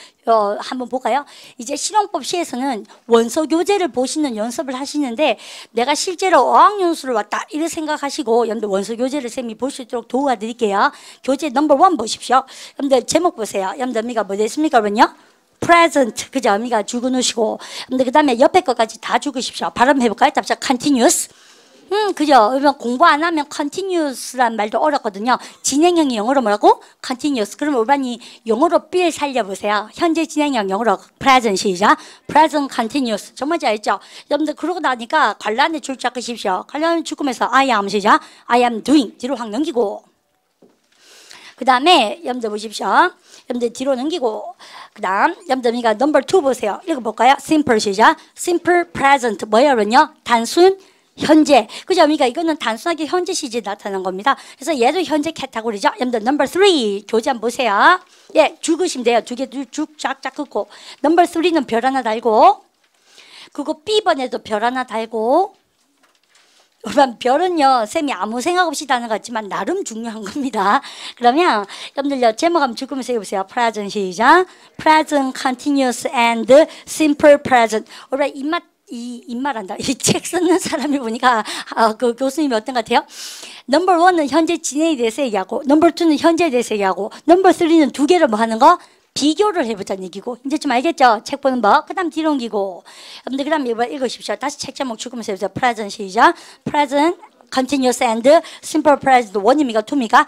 한번 볼까요? 이제 실용법 시에서는 원서 교재를 보시는 연습을 하시는데 내가 실제로 어학연수를 왔다 이렇게 생각하시고 여러분들 원서 교재를 쌤이 볼 수 있도록 도와드릴게요. 교재 넘버 1 보십시오. 여러분들 제목 보세요. 여러분들 의미가 뭐 됐습니까? 그러면요. present 그죠? 의미가 적어놓으시고 근데 그 다음에 옆에 것까지 다 적으십시오. 발음해볼까요? 답자 continuous. 그죠? 그러면 공부 안 하면 continuous란 말도 어렵거든요. 진행형이 영어로 뭐라고? continuous. 그러면 우반이 영어로 삘 살려보세요. 현재 진행형 영어로 present 시작. present continuous. 정말 잘했죠? 여러분들 그러고 나니까 관란의 줄 잡으십시오. 관란의 죽으면서 I am 시작. I am doing. 뒤로 확 넘기고. 그 다음에 여러분들 보십시오. 여러분들 뒤로 넘기고 그 다음 여러분들 넘버 2 보세요. 읽어볼까요? simple 시작. simple present 뭐예요? 그러면요? 단순 현재. 그죠? 그러니까 이거는 단순하게 현재 시제에 나타난 겁니다. 그래서 얘도 현재 카테고리죠. 여러분들 넘버 3 교재 한번 보세요. 예, 죽으시면 돼요. 두 개 쭉 쫙쫙 긋고 넘버 3는 별 하나 달고 그거 B번에도 별 하나 달고 그러면 별은요, 쌤이 아무 생각 없이 다는 것 같지만 나름 중요한 겁니다. 그러면 여러분들 제목 한번 적으면서 해보세요. present 시작. present, continuous and simple present. 우리가 이 입말한다. 이 책 쓰는 사람이 보니까 그 교수님이 어떤 것 같아요? 넘버 1은 현재 진행에 대해서 얘기하고, 넘버 2는 현재에 대해서 얘기하고, 넘버 3는 두 개를 뭐 하는 거? 비교를 해보자는 얘기고. 이제 좀 알겠죠? 책 보는 법. 그 다음 뒤로 옮기고. 여러분들 그 다음 이번 읽으십시오. 다시 책 제목 죽으면서 해보세요. present 시작. present, continuous and simple present. 1입니까? 2입니까?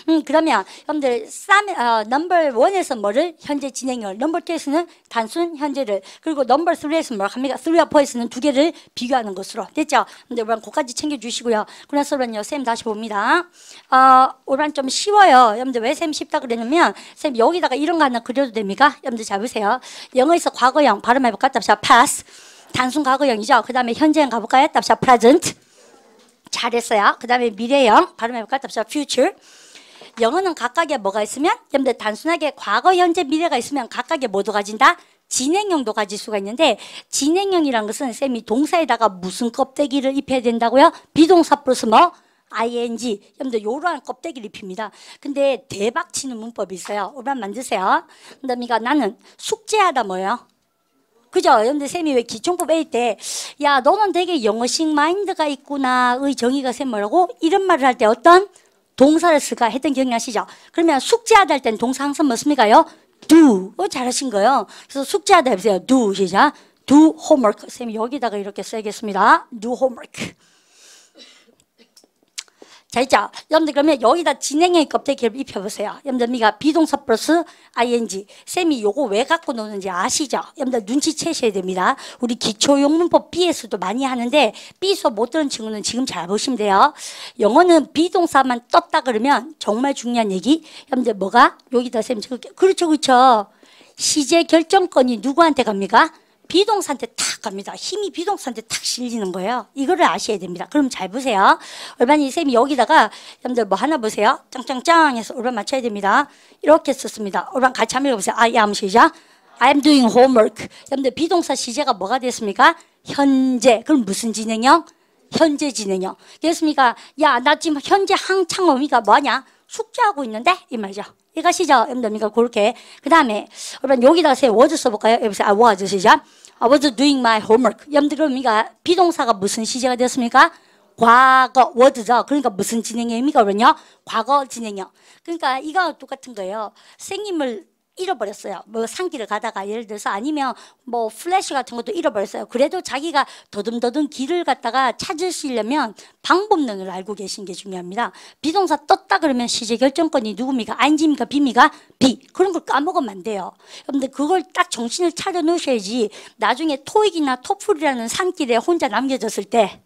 2. 그러면 여러분들 넘버 1에서 뭐를? 현재 진행형을. 넘버 2에서는 단순 현재를. 그리고 넘버 3에서 뭘 합니까? 3와 4에서는 두 개를 비교하는 것으로. 됐죠? 근데 우선 그까지 챙겨주시고요. 그나서는요, 쌤 다시 봅니다. 오늘 좀 쉬워요. 여러분들 왜 쌤 쉽다 그랬냐면, 쌤 여기다가 이런 거 하나 그려도 됩니까? 여러분들 잘 보세요. 영어에서 과거형 발음해볼까? 답사 past. 단순 과거형이죠. 그 다음에 현재형 가볼까요? 답사 present. 잘했어요. 그 다음에 미래형 발음해볼까? 답사 future. 영어는 각각에 뭐가 있으면, 여러분들 단순하게 과거, 현재, 미래가 있으면 각각에 뭐도 가진다? 진행형도 가질 수가 있는데, 진행형이란 것은 쌤이 동사에다가 무슨 껍데기를 입혀야 된다고요? 비동사 플러스 뭐? ing. 여러분들 요러한 껍데기를 입힙니다. 근데 대박 치는 문법이 있어요. 오만 만드세요. 그러니까 나는 숙제하다 뭐예요? 그죠? 여러분들 쌤이 왜 기총법 A 때, 야, 너는 되게 영어식 마인드가 있구나. 의 정의가 쌤 뭐라고? 이런 말을 할 때 어떤 동사를 쓸까 했던 기억나시죠? 그러면 숙제하다 할 때는 동사 항상 뭐습니까요? do. 잘하신 거예요. 그래서 숙제하다 해보세요. do. 시작. do homework. 쌤이 여기다가 이렇게 써야겠습니다. do homework. 자, 있죠? 여러분들 그러면 여기다 진행형 껍데기를 입혀보세요. 여러분들 미가 비동사 플러스 ing. 쌤이 요거 왜 갖고 노는지 아시죠? 여러분들 눈치채셔야 됩니다. 우리 기초용문법 B에서도 많이 하는데 B 수업 못 들은 친구는 지금 잘 보시면 돼요. 영어는 비동사만 떴다 그러면 정말 중요한 얘기. 여러분들 뭐가? 여기다 쌤 적을게요. 그렇죠, 그렇죠. 시제 결정권이 누구한테 갑니까? 비동사한테 탁 갑니다. 힘이 비동사한테 탁 실리는 거예요. 이거를 아셔야 됩니다. 그럼 잘 보세요. 얼반이 쌤이 여기다가 여러분들 뭐 하나 보세요. 짱짱짱 해서 얼반 맞춰야 됩니다. 이렇게 썼습니다. 얼반 같이 한번 읽어보세요. I am 시작. I am doing homework. 여러분들 비동사 시제가 뭐가 됐습니까? 현재. 그럼 무슨 진행형? 현재 진행형. 됐습니까? 야, 나 지금 현재 한창 어미가 뭐하냐? 숙제하고 있는데? 이 말이죠. 이것이죠. 여러분들 그렇게. 그 다음에 여러분 여기다가 세 워드 써볼까요? 여기서 I was 시작. I was doing my homework. 여러분들 그러니까 비동사가 무슨 시제가 되었습니까? 과거 word죠. 그러니까 무슨 진행형입니까? 그러면요. 과거 진행형. 그러니까 이거 똑같은 거예요. 선생님을 잃어버렸어요. 뭐 산길을 가다가 예를 들어서 아니면 뭐 플래시 같은 것도 잃어버렸어요. 그래도 자기가 더듬더듬 길을 갖다가 찾으시려면 방법론을 알고 계신 게 중요합니다. 비동사 떴다 그러면 시제 결정권이 누굽니까? ing입니까? B입니까? B. 그런 걸 까먹으면 안 돼요. 여러분들 그걸 딱 정신을 차려 놓으셔야지 나중에 토익이나 토플이라는 산길에 혼자 남겨졌을 때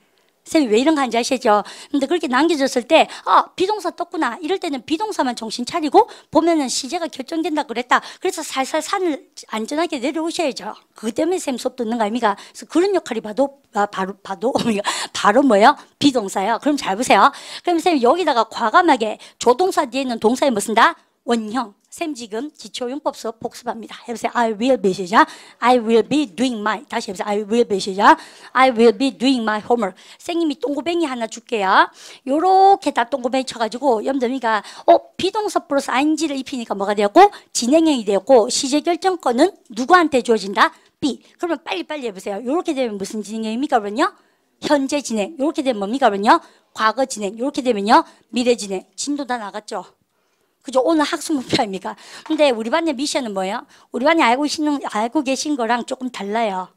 쌤이 왜 이런 거 하는지 아시죠? 근데 그렇게 남겨졌을 때, 비동사 떴구나. 이럴 때는 비동사만 정신 차리고 보면은 시제가 결정된다 그랬다. 그래서 살살 산을 안전하게 내려오셔야죠. 그것 때문에 쌤 수업 듣는 거 아닙니까? 그래서 그런 역할이 바로 뭐예요? 비동사예요. 그럼 잘 보세요. 그럼 쌤 여기다가 과감하게 조동사 뒤에 있는 동사에 뭐 쓴다? 원형. 쌤 지금 기초용법 수업 복습합니다. 해보세요. I will be 시작. I will be doing my. 다시 해보세요. I will be 시작. I will be doing my homework. 쌤님이 동고뱅이 하나 줄게요. 요렇게 다 동고뱅이 쳐가지고 여러분들이니까 비동사 플러스 ing를 입히니까 뭐가 되었고 진행형이 되었고 시제 결정권은 누구한테 주어진다? B. 그러면 빨리빨리 해보세요. 요렇게 되면 무슨 진행형입니까? 그러면요. 현재 진행. 요렇게 되면 뭡니까? 그러면요. 과거 진행. 요렇게 되면요. 미래 진행. 진도 다 나갔죠. 그죠? 오늘 학습 목표입니까? 근데 우리 반의 미션은 뭐예요? 우리 반이 알고 계신 거랑 조금 달라요.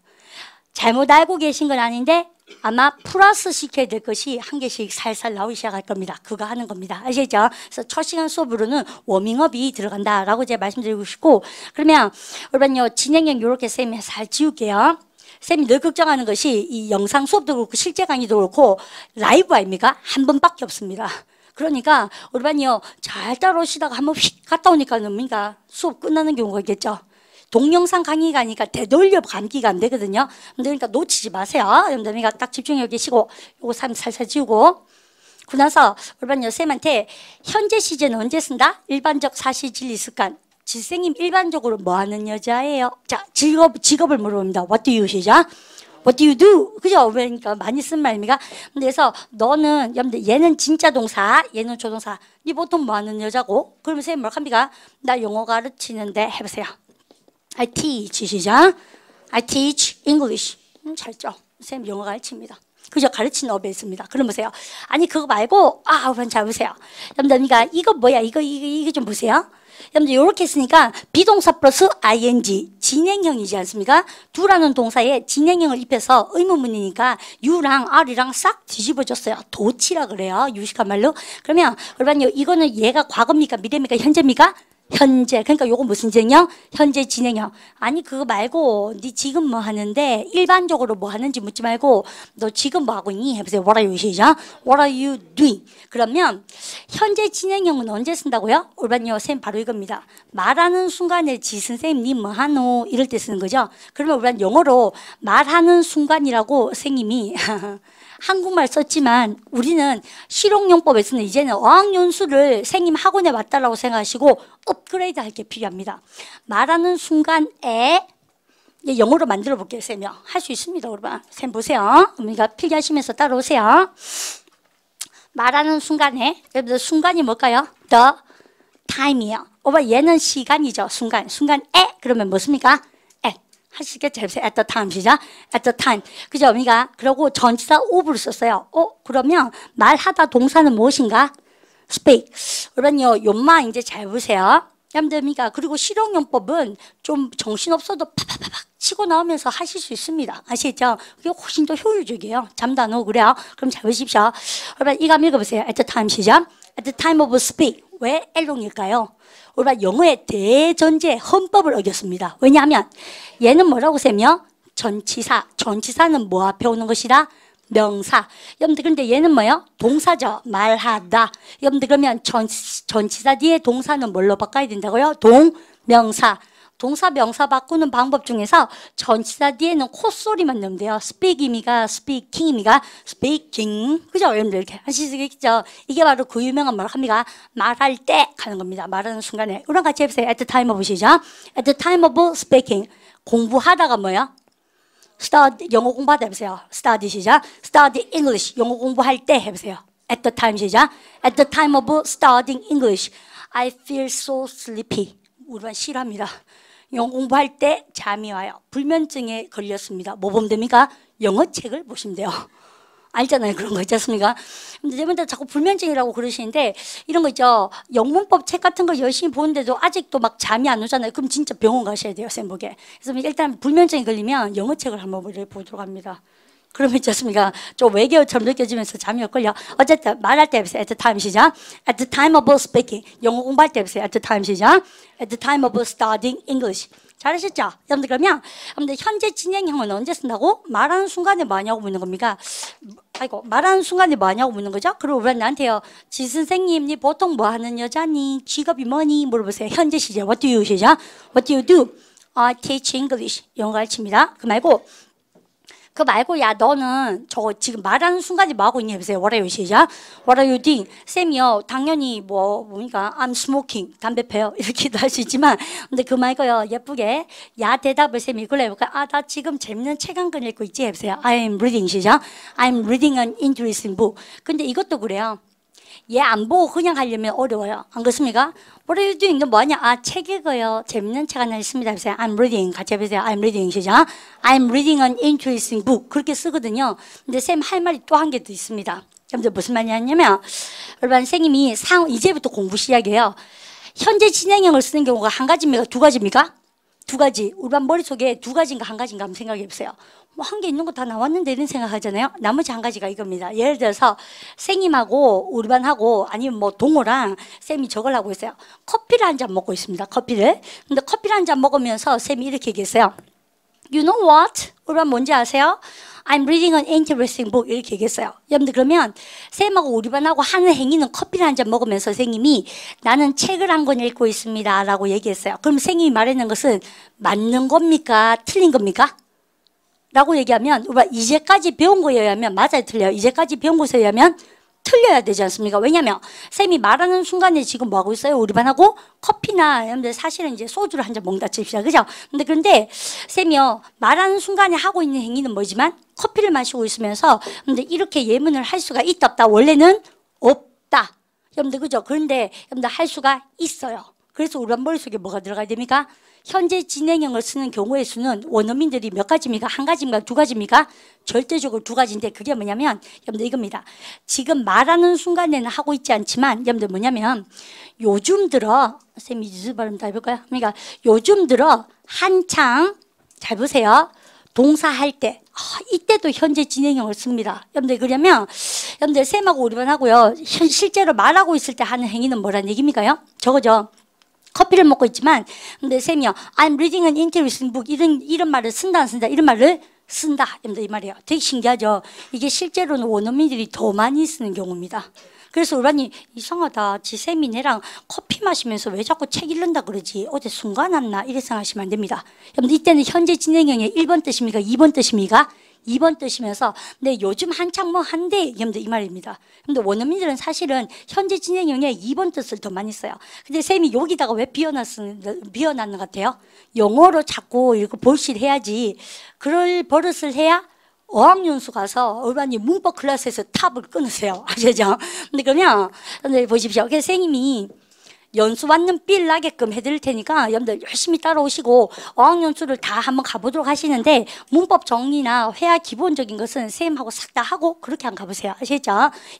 잘못 알고 계신 건 아닌데 아마 플러스 시켜야 될 것이 한 개씩 살살 나오기 시작할 겁니다. 그거 하는 겁니다. 아시죠? 그래서 첫 시간 수업으로는 워밍업이 들어간다라고 제가 말씀드리고 싶고 그러면 우리 반요 진행형 이렇게 쌤이 살 지울게요. 쌤이 늘 걱정하는 것이 이 영상 수업도 그렇고 실제 강의도 그렇고 라이브 아닙니까? 한 번밖에 없습니다. 그러니까 우리 반이요 잘 따라오시다가 한번 휙 갔다 오니까 뭡니까 수업 끝나는 경우가 있겠죠. 동영상 강의가 아니니까 되돌려 감기가 안 되거든요. 그러니까 놓치지 마세요. 여러분들 딱 집중해 계시고 요거 살살 지우고 그러고 나서 우리 반이요 쌤한테 현재 시제는 언제 쓴다? 일반적 사실 진리 습관. 지생님 일반적으로 뭐 하는 여자예요? 자 직업을 물어봅니다. What do you 시작? What do you do? 그죠? 그러니까 많이 쓴 말입니까? 그래서 너는 여러분들 얘는 진짜 동사, 얘는 조동사. 니 보통 뭐 하는 여자고? 그러면 선생님 뭘 합니까? 나 영어 가르치는데 해보세요. I teach 시작. I teach English. 잘죠. 선생님 영어 가르칩니다. 그죠? 가르치는 업에 있습니다. 그럼 보세요. 아니 그거 말고 여러분 잘 보세요. 여러분들 그러니까 이거 뭐야? 이거 좀 보세요. 여러분들 이렇게 했으니까 비동사 플러스 ing 진행형이지 않습니까? do라는 동사에 진행형을 입혀서 의문문이니까 you랑 are랑 싹 뒤집어졌어요. 도치라 그래요. 유식한 말로. 그러면 여러분 이거는 얘가 과거입니까? 미래입니까? 현재입니까? 현재. 그러니까 요거 무슨 진행형? 현재 진행형. 아니 그거 말고 네 지금 뭐 하는데 일반적으로 뭐 하는지 묻지 말고 너 지금 뭐 하고 있니? 해보세요. What are you 시작? What are you doing? 그러면 현재 진행형은 언제 쓴다고요? 올바요. 쌤 바로 이겁니다. 말하는 순간에 지 선생님 니 뭐 하노? 이럴 때 쓰는 거죠. 그러면 우리는 영어로 말하는 순간이라고 선생님이 한국말 썼지만 우리는 실용용법에서는 이제는 어학연수를 선생님 학원에 왔다라고 생각하시고 업그레이드 할 게 필요합니다. 말하는 순간에 영어로 만들어 볼게요. 쌤이요. 할 수 있습니다. 여러분. 쌤 보세요. 우리가 필기하시면서 따라오세요. 말하는 순간에 여러분들 순간이 뭘까요? The time이요. 얘는 시간이죠. 순간에 그러면 뭐습니까? 하시겠죠? at the time 시작. at the time. 그죠? 그러니까 그러고 전치사 of를 썼어요. 그러면 말하다 동사는 무엇인가? speak. 그러면요, 요마 이제 잘 보세요. 여러분들 그리고 실용용법은 좀 정신없어도 팍팍팍 치고 나오면서 하실 수 있습니다. 아시겠죠? 그게 훨씬 더 효율적이에요. 잠도 안 오고 그래요. 그럼 잘 보십시오. 여러분 이거 한번 읽어보세요. at the time 시작. at the time of speak. 왜 엘롱일까요? 우리가 영어의 대전제 헌법을 어겼습니다. 왜냐하면 얘는 뭐라고 쌤이요? 전치사. 전치사는 뭐 앞에 오는 것이라? 명사. 여러분들 근데 얘는 뭐요? 동사죠. 말하다. 여러분들 그러면 전치사 뒤에 동사는 뭘로 바꿔야 된다고요? 동명사. 동사 명사 바꾸는 방법 중에서 전치사 뒤에는 콧소리만 넣으면 돼요. speak입니까? speaking입니까? speaking. 그죠? 여러분들 이렇게 하시겠죠? 이게 바로 그 유명한 말 합니까? 말할 때 하는 겁니다. 말하는 순간에. 우리랑 같이 해보세요. at the time of 시작. at the time of speaking. 공부하다가 뭐야? study, 영어 공부하다 해보세요. study 시작. study English. 영어 공부할 때 해보세요. at the time 시작. at the time of studying English. I feel so sleepy. 우리가 싫어합니다. 영어 공부할 때 잠이 와요. 불면증에 걸렸습니다. 뭐 보면 됩니까? 영어 책을 보시면 돼요. 알잖아요. 그런 거 있지 않습니까? 근데 여러분들 자꾸 불면증이라고 그러시는데 이런 거 있죠. 영문법 책 같은 거 열심히 보는데도 아직도 막 잠이 안 오잖아요. 그럼 진짜 병원 가셔야 돼요. 쌤 보게. 그래서 일단 불면증이 걸리면 영어 책을 한번 보도록 합니다. 그러면 있지 않습니까? 좀 외계어처럼 느껴지면서 잠이 올 걸요. 어쨌든 말할 때 해보세요. at the time 시작. at the time of speaking. 영어 공부할 때 해보세요. at the time 시작. at the time of studying English. 잘하셨죠? 여러분들 그러면 여러분들 현재 진행형은 언제 쓴다고? 말하는 순간에 뭐하냐고 묻는 겁니까? 말하는 순간에 뭐하냐고 묻는 거죠? 그리고 우리가 나한테요. 지 선생님, 니 보통 뭐 하는 여자니? 직업이 뭐니? 물어보세요. 현재 시제. What do you 시작? What do you do? I teach English. 영어 가르칩니다. 그 말고 야 너는 저거 지금 말하는 순간에 뭐 하고 있니 해보세요. What are you 시작. What are you doing? 쌤이요 당연히 뭡니까? I'm smoking. 담배 피워요. 이렇게도 할 수 있지만 근데 그 말고요 예쁘게 야 대답을 쌤이 이걸로 해볼까? 나 지금 재밌는 책 한 권 읽고 있지 해보세요. I'm reading 시작. I'm reading an interesting book. 근데 이것도 그래요. 얘 안 보고 그냥 하려면 어려워요. 안 그렇습니까? What are you doing? 너 뭐하냐? 책 읽어요. 재밌는 책 하나 있습니다. 해보세요. I'm reading. 같이 해보세요. I'm reading 시작. I'm reading an interesting book. 그렇게 쓰거든요. 근데 쌤 할 말이 또 한 개 더 있습니다. 여러분들 무슨 말이냐면 여러분 선생님이 이제부터 공부 시작이에요. 현재 진행형을 쓰는 경우가 한 가지입니까? 두 가지입니까? 두 가지. 우리 반 머릿속에 두 가지인가 한 가지인가 한번 생각해 보세요. 뭐 한 개 있는 거 다 나왔는데 이런 생각하잖아요. 나머지 한 가지가 이겁니다. 예를 들어서 선생님하고 우리 반하고 아니면 뭐 동호랑 쌤이 저걸 하고 있어요. 커피를 한 잔 먹고 있습니다. 커피를. 근데 커피를 한 잔 먹으면서 쌤이 이렇게 얘기했어요. You know what? 우리 반 뭔지 아세요? I'm reading an interesting book. 이렇게 얘기했어요. 여러분들 그러면 쌤하고 우리 반하고 하는 행위는 커피를 한 잔 먹으면서 선생님이 나는 책을 한 권 읽고 있습니다. 라고 얘기했어요. 그럼 선생님이 말하는 것은 맞는 겁니까? 틀린 겁니까? 라고 얘기하면 우리가 이제까지 배운 거에 의하면 맞아요, 틀려요. 이제까지 배운 것에 의하면 틀려야 되지 않습니까? 왜냐하면 쌤이 말하는 순간에 지금 뭐 하고 있어요? 우리 반하고 커피나 여러분들 사실은 이제 소주를 한 잔 먹는다 칩시다. 그죠? 그런데 쌤이요 말하는 순간에 하고 있는 행위는 뭐지만 커피를 마시고 있으면서 근데 이렇게 예문을 할 수가 있다 없다? 원래는 없다. 여러분들 그죠? 그런데 여러분들 할 수가 있어요. 그래서 우리 머릿속에 뭐가 들어가야 됩니까? 현재 진행형을 쓰는 경우의 수는 원어민들이 몇 가지입니까? 한 가지입니까? 두 가지입니까? 절대적으로 두 가지인데 그게 뭐냐면 여러분들 이겁니다. 지금 말하는 순간에는 하고 있지 않지만 여러분들 뭐냐면 요즘 들어 쌤이 유주 발음 다 해볼까요? 그러니까 요즘 들어 한창 잘 보세요. 동사할 때 이때도 현재 진행형을 씁니다. 여러분들 그러면 여러분들 쌤하고 우리만 하고요. 실제로 말하고 있을 때 하는 행위는 뭐라는 얘기입니까요? 저거죠. 커피를 먹고 있지만 근데 쌤이요. I'm reading an interesting book. 이런 말을 쓴다 안 쓴다. 이런 말을 쓴다. 여러분들 이 말이에요. 되게 신기하죠. 이게 실제로는 원어민들이 더 많이 쓰는 경우입니다. 그래서 우라니 이상하다. 지 쌤이 내랑 커피 마시면서 왜 자꾸 책 읽는다 그러지? 어제 순간 왔나? 이렇게 생각하시면 안 됩니다. 여러분들 이때는 현재 진행형의 1번 뜻입니까? 2번 뜻입니까? 2번 뜻이면서 근데 요즘 한창 뭐 한데 여러분들 이 말입니다. 근데 원어민들은 사실은 현재 진행형의 2번 뜻을 더 많이 써요. 근데 쌤이 여기다가 왜 비워놨는 것 같아요? 영어로 자꾸 이거 볼실 해야지. 그럴 버릇을 해야 어학연수 가서 얼마니 문법 클래스에서 탑을 끊으세요. 아시죠? 근데 그러면 보십시오. 그래서 선생님이 연수 받는 삘 나게끔 해드릴 테니까 여러분들 열심히 따라오시고 어학연수를 다 한번 가보도록 하시는데 문법 정리나 회화 기본적인 것은 선생님하고 싹 다 하고 그렇게 한번 가보세요. 아시죠?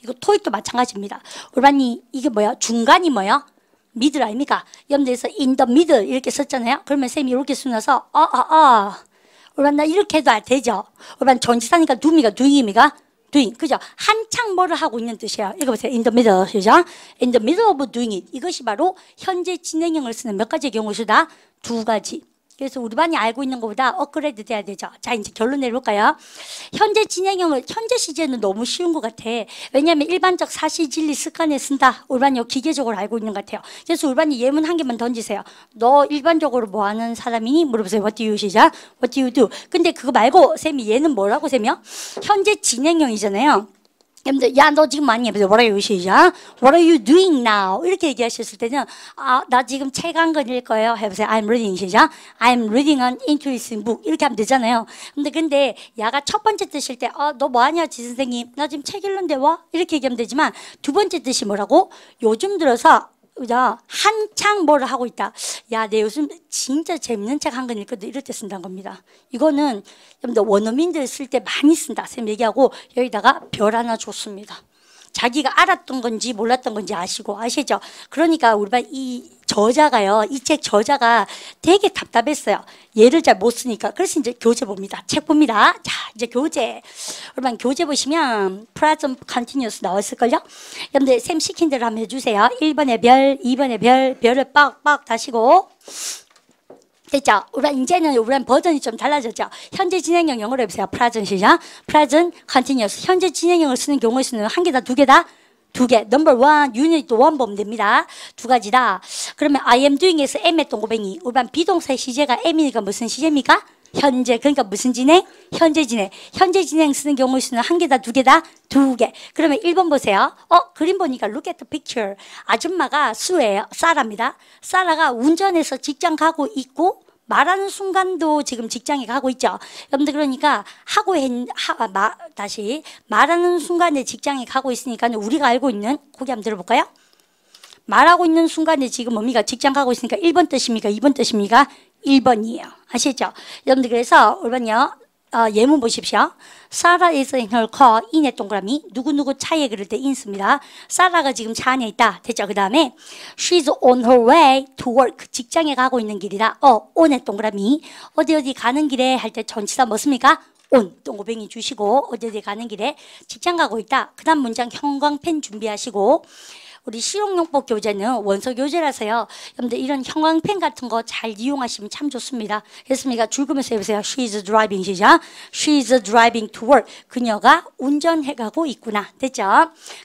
이거 토익도 마찬가지입니다. 얼마니 이게 뭐야? 중간이 뭐야? 미들 아닙니까? 여러분들에서 in the middle 이렇게 썼잖아요. 그러면 선생님이 이렇게 쓰면서 얼마 나 이렇게 해도 되죠. 얼마 전치사니까 do입니까? doing입니까? doing. 그죠? 한창 뭐를 하고 있는 뜻이에요. 읽어보세요. in the middle. 그죠? in the middle of doing it. 이것이 바로 현재 진행형을 쓰는 몇 가지의 경우 수다? 두 가지. 그래서 우리 반이 알고 있는 것보다 업그레이드 돼야 되죠. 자, 이제 결론 내려볼까요? 현재 진행형을 현재 시제는 너무 쉬운 것 같아. 왜냐하면 일반적 사실 진리 습관에 쓴다. 우리 반이 기계적으로 알고 있는 것 같아요. 그래서 우리 반이 예문 한 개만 던지세요. 너 일반적으로 뭐 하는 사람이니? 물어보세요. What do you 시작? What do you do? 근데 그거 말고 쌤이 얘는 뭐라고 쌤이요? 현재 진행형이잖아요. 여러분들, 야, 너 지금 많이 해보세요. What are you 시작? What are you doing now? 이렇게 얘기하셨을 때는, 나 지금 책 한 권 읽을 거예요. 해보세요. I'm reading 시작. I'm reading an interesting book. 이렇게 하면 되잖아요. 근데 야가 첫 번째 뜻일 때, 너 뭐 하냐, 지 선생님? 나 지금 책 읽는데 와? 이렇게 얘기하면 되지만, 두 번째 뜻이 뭐라고? 요즘 들어서, 한창 뭐를 하고 있다. 야, 내 요즘 진짜 재밌는 책 한 권 읽거든. 이럴 때 쓴다는 겁니다. 이거는 여러분들 원어민들 쓸 때 많이 쓴다. 쌤 얘기하고 여기다가 별 하나 줬습니다. 자기가 알았던 건지 몰랐던 건지 아시죠? 그러니까 우리 반 이 저자가요. 이 책 저자가 되게 답답했어요. 얘를 잘 못 쓰니까. 그래서 이제 교재 봅니다. 책 봅니다. 자, 이제 교재. 여러분 교재 보시면 present continuous 나와 있을걸요? 여러분들 쌤 시킨 대로 한번 해주세요. 1번에 별, 2번에 별, 별을 빡빡 다시고. 됐죠? 이제는 우리 버전이 좀 달라졌죠? 현재 진행형 영어로 해보세요. present 시작. present continuous. 현재 진행형을 쓰는 경우의 수는 한 개다, 두 개다? 두 개. number one, unit one 보면 됩니다. 두 가지다. 그러면 I am doing에서 M의 동고뱅이. 우리 비동사의 시제가 M이니까 무슨 시제입니까? 현재. 그러니까 무슨 진행? 현재 진행. 현재 진행 쓰는 경우의 수는 한 개다, 두 개다? 두 개. 그러면 1번 보세요. 그림 보니까 look at the picture. 아줌마가 수예요. 사라입니다. 사라가 운전해서 직장 가고 있고 말하는 순간도 지금 직장에 가고 있죠. 여러분들 그러니까 다시 말하는 순간에 직장에 가고 있으니까 우리가 알고 있는 거기 한번 들어볼까요? 말하고 있는 순간에 지금 뭡니까? 직장 가고 있으니까 1번 뜻입니까? 2번 뜻입니까? 1번이에요. 아시죠? 여러분들 그래서 1번요. 예문 보십시오. Sarah is in her car. in의 동그라미. 누구누구 차에 그럴 때 in 씁니다. 사라가 지금 차 안에 있다. 됐죠? 그 다음에 she's on her way to work. 직장에 가고 있는 길이다. on의 동그라미. 어디 가는 길에 할 때 전치사 뭐 씁니까? on. 동고뱅이 주시고 어디 가는 길에 직장 가고 있다. 그 다음 문장 형광펜 준비하시고 우리 실용용법 교재는 원서 교재라서요. 여러분들 이런 형광펜 같은 거 잘 이용하시면 참 좋습니다. 됐습니까? 줄거면서 해보세요. She's driving 시작. She's driving to work. 그녀가 운전해 가고 있구나. 됐죠?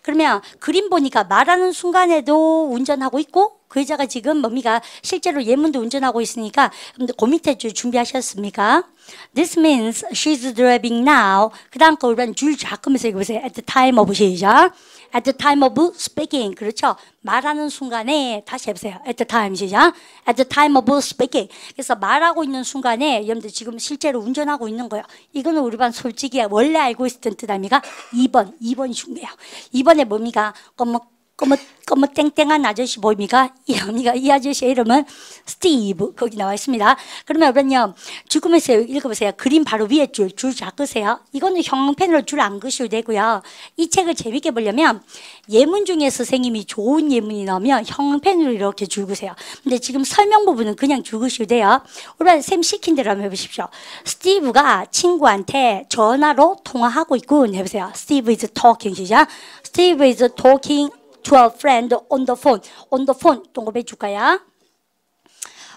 그러면 그림 보니까 말하는 순간에도 운전하고 있고 그 여자가 지금 뭡니까? 실제로 예문도 운전하고 있으니까 여러분들 그 밑에 줄 준비하셨습니까? This means she's driving now. 그 다음 거 우리는 줄 잡으면서 읽어보세요. At the time of 시작. At the time of speaking. 그렇죠? 말하는 순간에 다시 해보세요. At the time 시작. At the time of speaking. 그래서 말하고 있는 순간에 여러분들 지금 실제로 운전하고 있는 거예요. 이거는 우리 반 솔직히 원래 알고 있었던 뜻 아닙니까? 2번이 중요해요. 2번에 뭡니까? 검은 땡땡한 아저씨 보입니까? 이 아저씨의 이름은 스티브. 거기 나와 있습니다. 그러면 여러분요, 죽으면서 읽어보세요. 그림 바로 위에 줄 잡으세요. 이거는 형광펜으로 줄 안 그으셔도 되고요. 이 책을 재밌게 보려면 예문 중에 선생님이 좋은 예문이 나오면 형광펜으로 이렇게 줄 그으세요. 근데 지금 설명 부분은 그냥 줄 그으셔도 돼요. 우리 쌤 시킨 대로 한번 해보십시오. 스티브가 친구한테 전화로 통화하고 있군. 해보세요. Steve is talking. 시작. Steve is talking to a friend on the phone. on the phone 동급해 줄까요?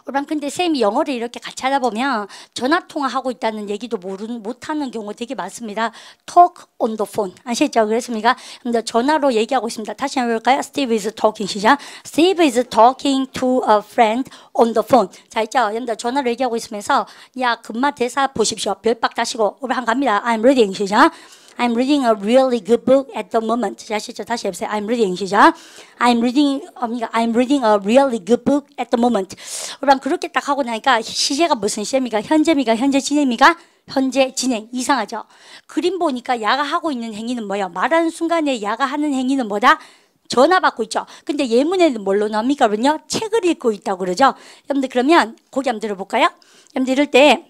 그럼 근데 쌤이 영어를 이렇게 같이 하다 보면 전화 통화하고 있다는 얘기도 못하는 경우 되게 많습니다. Talk on the phone. 아시죠? 그랬습니까? 근데 전화로 얘기하고 있습니다. 다시 한번 해볼까요? Steve is talking. 시작. Steve is talking to a friend on the phone. 자, 있죠? 여러분들 전화로 얘기하고 있으면서 야, 금마 대사 보십시오. 별박 다시고 우리 한 갑니다. I'm reading. 시작. I'm reading a really good book at the moment. 아시죠? 다시 해보세요. I'm reading. 시작. I'm reading a really good book at the moment. 그럼 그렇게 딱 하고 나니까 시제가 무슨 시제입니까? 현재입니까? 현재 진행입니까? 현재 진행. 이상하죠? 그림 보니까 야가 하고 있는 행위는 뭐예요? 말하는 순간에 야가 하는 행위는 뭐다? 전화 받고 있죠. 근데 예문에는 뭘로 나옵니까? 그러면요. 책을 읽고 있다고 그러죠. 여러분들 그러면 거기 한번 들어볼까요? 여러분들 이럴 때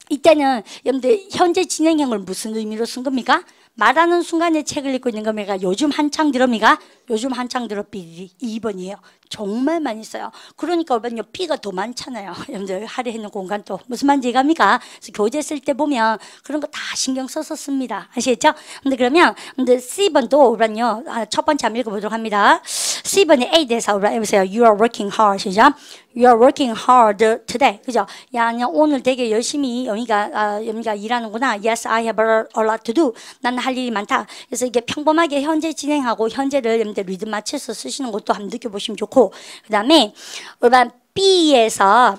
이때는 여러분들 현재 진행형을 무슨 의미로 쓴 겁니까? 말하는 순간에 책을 읽고 있는 겁니까? 요즘 한창 들어입니까? 요즘 한창 들어 B 2번이에요. 정말 많이 써요. 그러니까 여러분요 B가 더 많잖아요. 여러분들 할애하는 공간도 무슨 말인지 이해합니까? 그래서 교재 쓸 때 보면 그런 거 다 신경 써서 씁니다. 아시겠죠? 근데 그러면 C번도 여러분요 첫 번째 한번 읽어보도록 합니다. C번의 A 대사 해보세요. You are working hard. 시작. You are working hard today. 그죠? 야, 오늘 되게 열심히 여기가 일하는구나. Yes, I have a lot to do. 나는 할 일이 많다. 그래서 이게 평범하게 현재 진행하고 현재를 여러분들 리듬 맞춰서 쓰시는 것도 한번 느껴보시면 좋고, 그 다음에 일반 B에서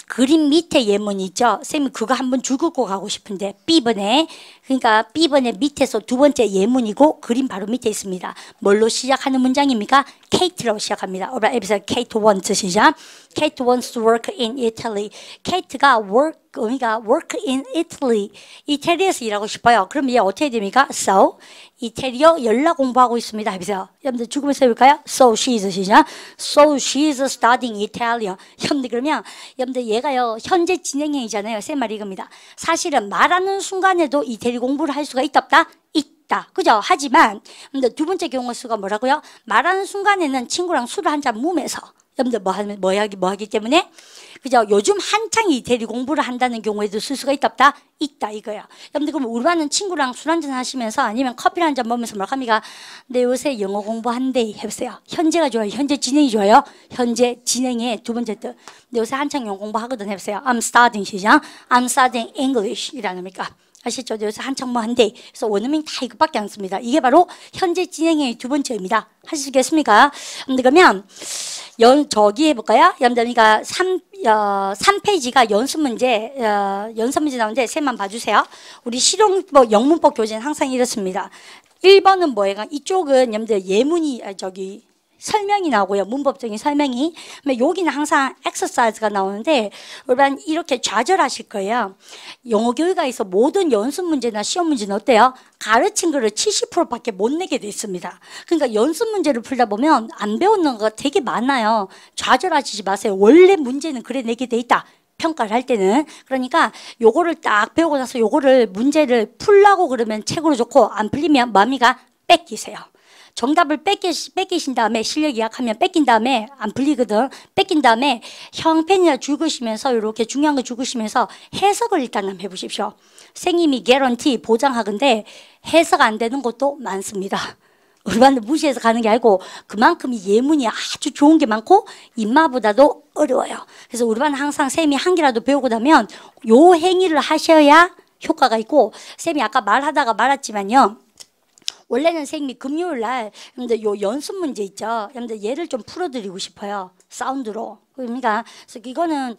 그림 밑에 예문 있죠? 쌤이 그거 한번 줄 긋고 가고 싶은데 B번에 그러니까 B번의 밑에서 두 번째 예문이고 그림 바로 밑에 있습니다. 뭘로 시작하는 문장입니까? Kate라고 시작합니다. 여기서 Kate wants 시작. Kate wants to work in Italy. Kate가 work in Italy. 이태리에서 일하고 싶어요. 그럼 얘 어떻게 됩니까? So 이태리어 연락 공부하고 있습니다. 해보세요. 여러분들 죽으면서 해볼까요? So she's 시작. So she's studying Italian. 여러분들 그러면 여러분들 얘가요 현재 진행형이잖아요. 쌤 말이 이겁니다. 사실은 말하는 순간에도 이태리 공부를 할 수가 있다 없다? 있다. 그죠? 하지만 근데 두 번째 경우 수가 뭐라고요? 말하는 순간에는 친구랑 술을 한잔 무면서 여러분들 뭐 하기 때문에 그죠? 요즘 한창 이태리 공부를 한다는 경우에도 쓸 수가 있다 없다? 있다 이거예요. 여러분들 그럼 우리반은 친구랑 술 한잔 하시면서 아니면 커피를 한잔 먹으면서 뭐 합니까? 내 요새 영어 공부한대 해보세요. 현재가 좋아요? 현재 진행이 좋아요? 현재 진행의 두 번째 뜻. 내 요새 한창 영어 공부하거든 해보세요. I'm studying 시작. I'm studying English 이라니까. 아시죠? 요새 한창 뭐 한대. 그래서 원어민 다 이것밖에 안 씁니다. 이게 바로 현재 진행의 두 번째입니다. 하시겠습니까? 그러면 저기 해볼까요? 그러니까 3페이지가 연습 문제 나오는데 쌤만 봐주세요. 우리 실용법 영문법 교재는 항상 이렇습니다. 1번은 뭐예요? 이쪽은 여러분들 예문이 설명이 나오고요. 문법적인 설명이. 여기는 항상 엑서사이즈가 나오는데 여러분 이렇게 좌절하실 거예요. 영어 교육에서 모든 연습 문제나 시험 문제는 어때요? 가르친 거를 70%밖에 못 내게 돼 있습니다. 그러니까 연습 문제를 풀다 보면 안 배우는 거 되게 많아요. 좌절하시지 마세요. 원래 문제는 그래 내게 돼 있다. 평가를 할 때는. 그러니까 요거를 딱 배우고 나서 요거를 문제를 풀라고 그러면 책으로 좋고 안 풀리면 마미가 뺏기세요. 정답을 뺏기신 다음에 실력 이약하면 뺏긴 다음에 안 풀리거든. 뺏긴 다음에 형편이나 죽으시면서 이렇게 중요한 거 죽으시면서 해석을 일단 한번 해보십시오. 선생님이 개런티 보장하건데 해석 안 되는 것도 많습니다. 우리반도 무시해서 가는 게 아니고 그만큼 이 예문이 아주 좋은 게 많고 입마보다도 어려워요. 그래서 우리반은 항상 쌤이 한 개라도 배우고 나면 요 행위를 하셔야 효과가 있고 쌤이 아까 말하다가 말았지만요. 원래는 선생님이 금요일 날 여러분들 요 연습 문제 있죠. 여러분들 얘를 좀 풀어드리고 싶어요. 사운드로. 그러니까 그래서 이거는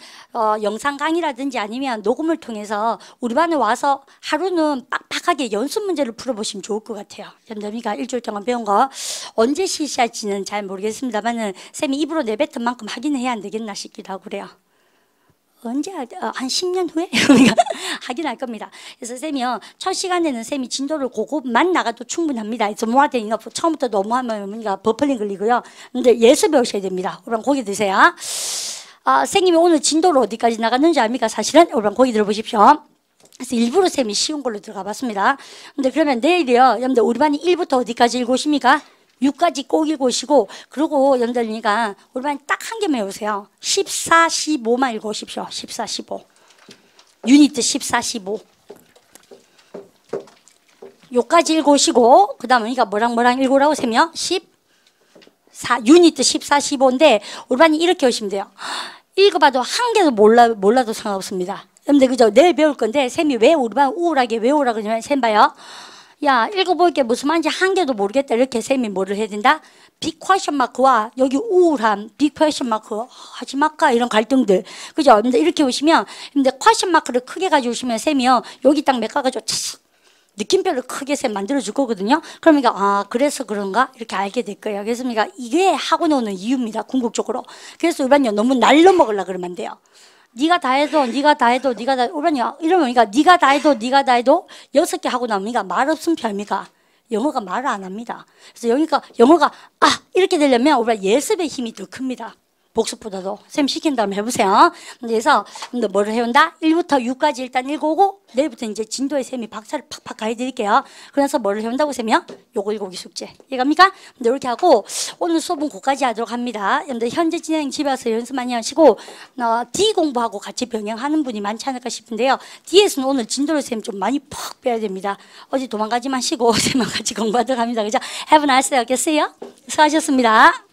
영상 강의라든지 아니면 녹음을 통해서 우리 반에 와서 하루는 빡빡하게 연습 문제를 풀어보시면 좋을 것 같아요. 여러분들 일주일 동안 배운 거 언제 실시할지는 잘 모르겠습니다만은 쌤이 입으로 내뱉은 만큼 하긴 해야 안 되겠나 싶기도 하고 그래요. 언제 한 10년 후에 우리가 하긴 할 겁니다. 그래서 쌤이요 첫 시간에는 쌤이 진도를 그것만 나가도 충분합니다. 그래서 모아되는 거 처음부터 너무 하면 우리가 버플링 걸리고요. 근데 예습 배우셔야 됩니다. 여러분 고기 드세요. 선생님이 오늘 진도를 어디까지 나갔는지 압니까? 사실은 여러분 고기 들어보십시오. 그래서 일부러 쌤이 쉬운 걸로 들어가 봤습니다. 근데 그러면 내일이요 여러분들 우리 반이 1부터 어디까지 읽고 오십니까? 6까지 꼭 읽고 오시고 그리고 여러분들이니까 우리 반이 딱 한 개만 외우세요. 14, 15만 읽고 오십시오. 14, 15 유니트 14, 15 요까지 읽고 오시고 그 다음에 우리가 뭐랑 읽으라고 쌤이요? 14 유니트 14, 15인데 우리 반이 이렇게 오시면 돼요. 읽어봐도 한 개도 몰라도 상관없습니다. 여러분들 그죠? 내일 배울 건데 쌤이 왜 우리 반 우울하게 외우라 그러냐면 쌤 봐요. 야 읽어볼게 무슨 말인지 한 개도 모르겠다 이렇게 쌤이 뭐를 해야 된다? 빅 퀘션 마크와 여기 우울함 빅 퀘션 마크 하지 말까 이런 갈등들 그죠? 여러분들 이렇게 오시면 여러분들 퀘션 마크를 크게 가지고 오시면 쌤이요 여기 딱 몇 가지고 느낌표를 크게 쌤 만들어줄 거거든요. 그러니까 그래서 그런가 이렇게 알게 될 거예요. 그래서 이게 학원에 오는 이유입니다. 궁극적으로. 그래서 우리는요 너무 날로 먹으려고 그러면 안 돼요. 네가 다 해도 네가 다 해도 네가 다 이러면 네가 다 해도 네가 다 해도 6개 하고 나면 말 없음 피합니까? 영어가 말을 안 합니다. 그래서 영어가 이렇게 되려면 우리가 예습의 힘이 더 큽니다. 복습보다도. 쌤 시킨 다음에 해보세요. 그래서 뭐를 해온다? 1부터 6까지 일단 읽어오고 내일부터 이제 진도의 쌤이 박사를 팍팍 가해드릴게요. 그래서 뭐를 해온다고 쌤이요? 요거 읽어오기 숙제. 이해갑니까? 근데 이렇게 하고 오늘 수업은 거기까지 하도록 합니다. 여러분들 현재 진행 집에 와서 연습 많이 하시고 D 공부하고 같이 병행하는 분이 많지 않을까 싶은데요. D에서는 오늘 진도의 쌤 좀 많이 팍 빼야 됩니다. 어디 도망가지 마시고 쌤만 같이 공부하도록 합니다. 그죠? Have a nice day. 수고하셨습니다.